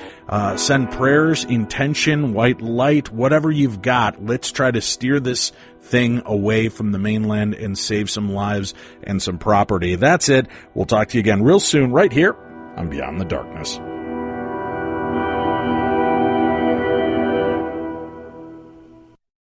Speaker 1: Send prayers, intention, white light, whatever you've got. Let's try to steer this thing away from the mainland and save some lives and some property. That's it. We'll talk to you again real soon right here on Beyond the Darkness.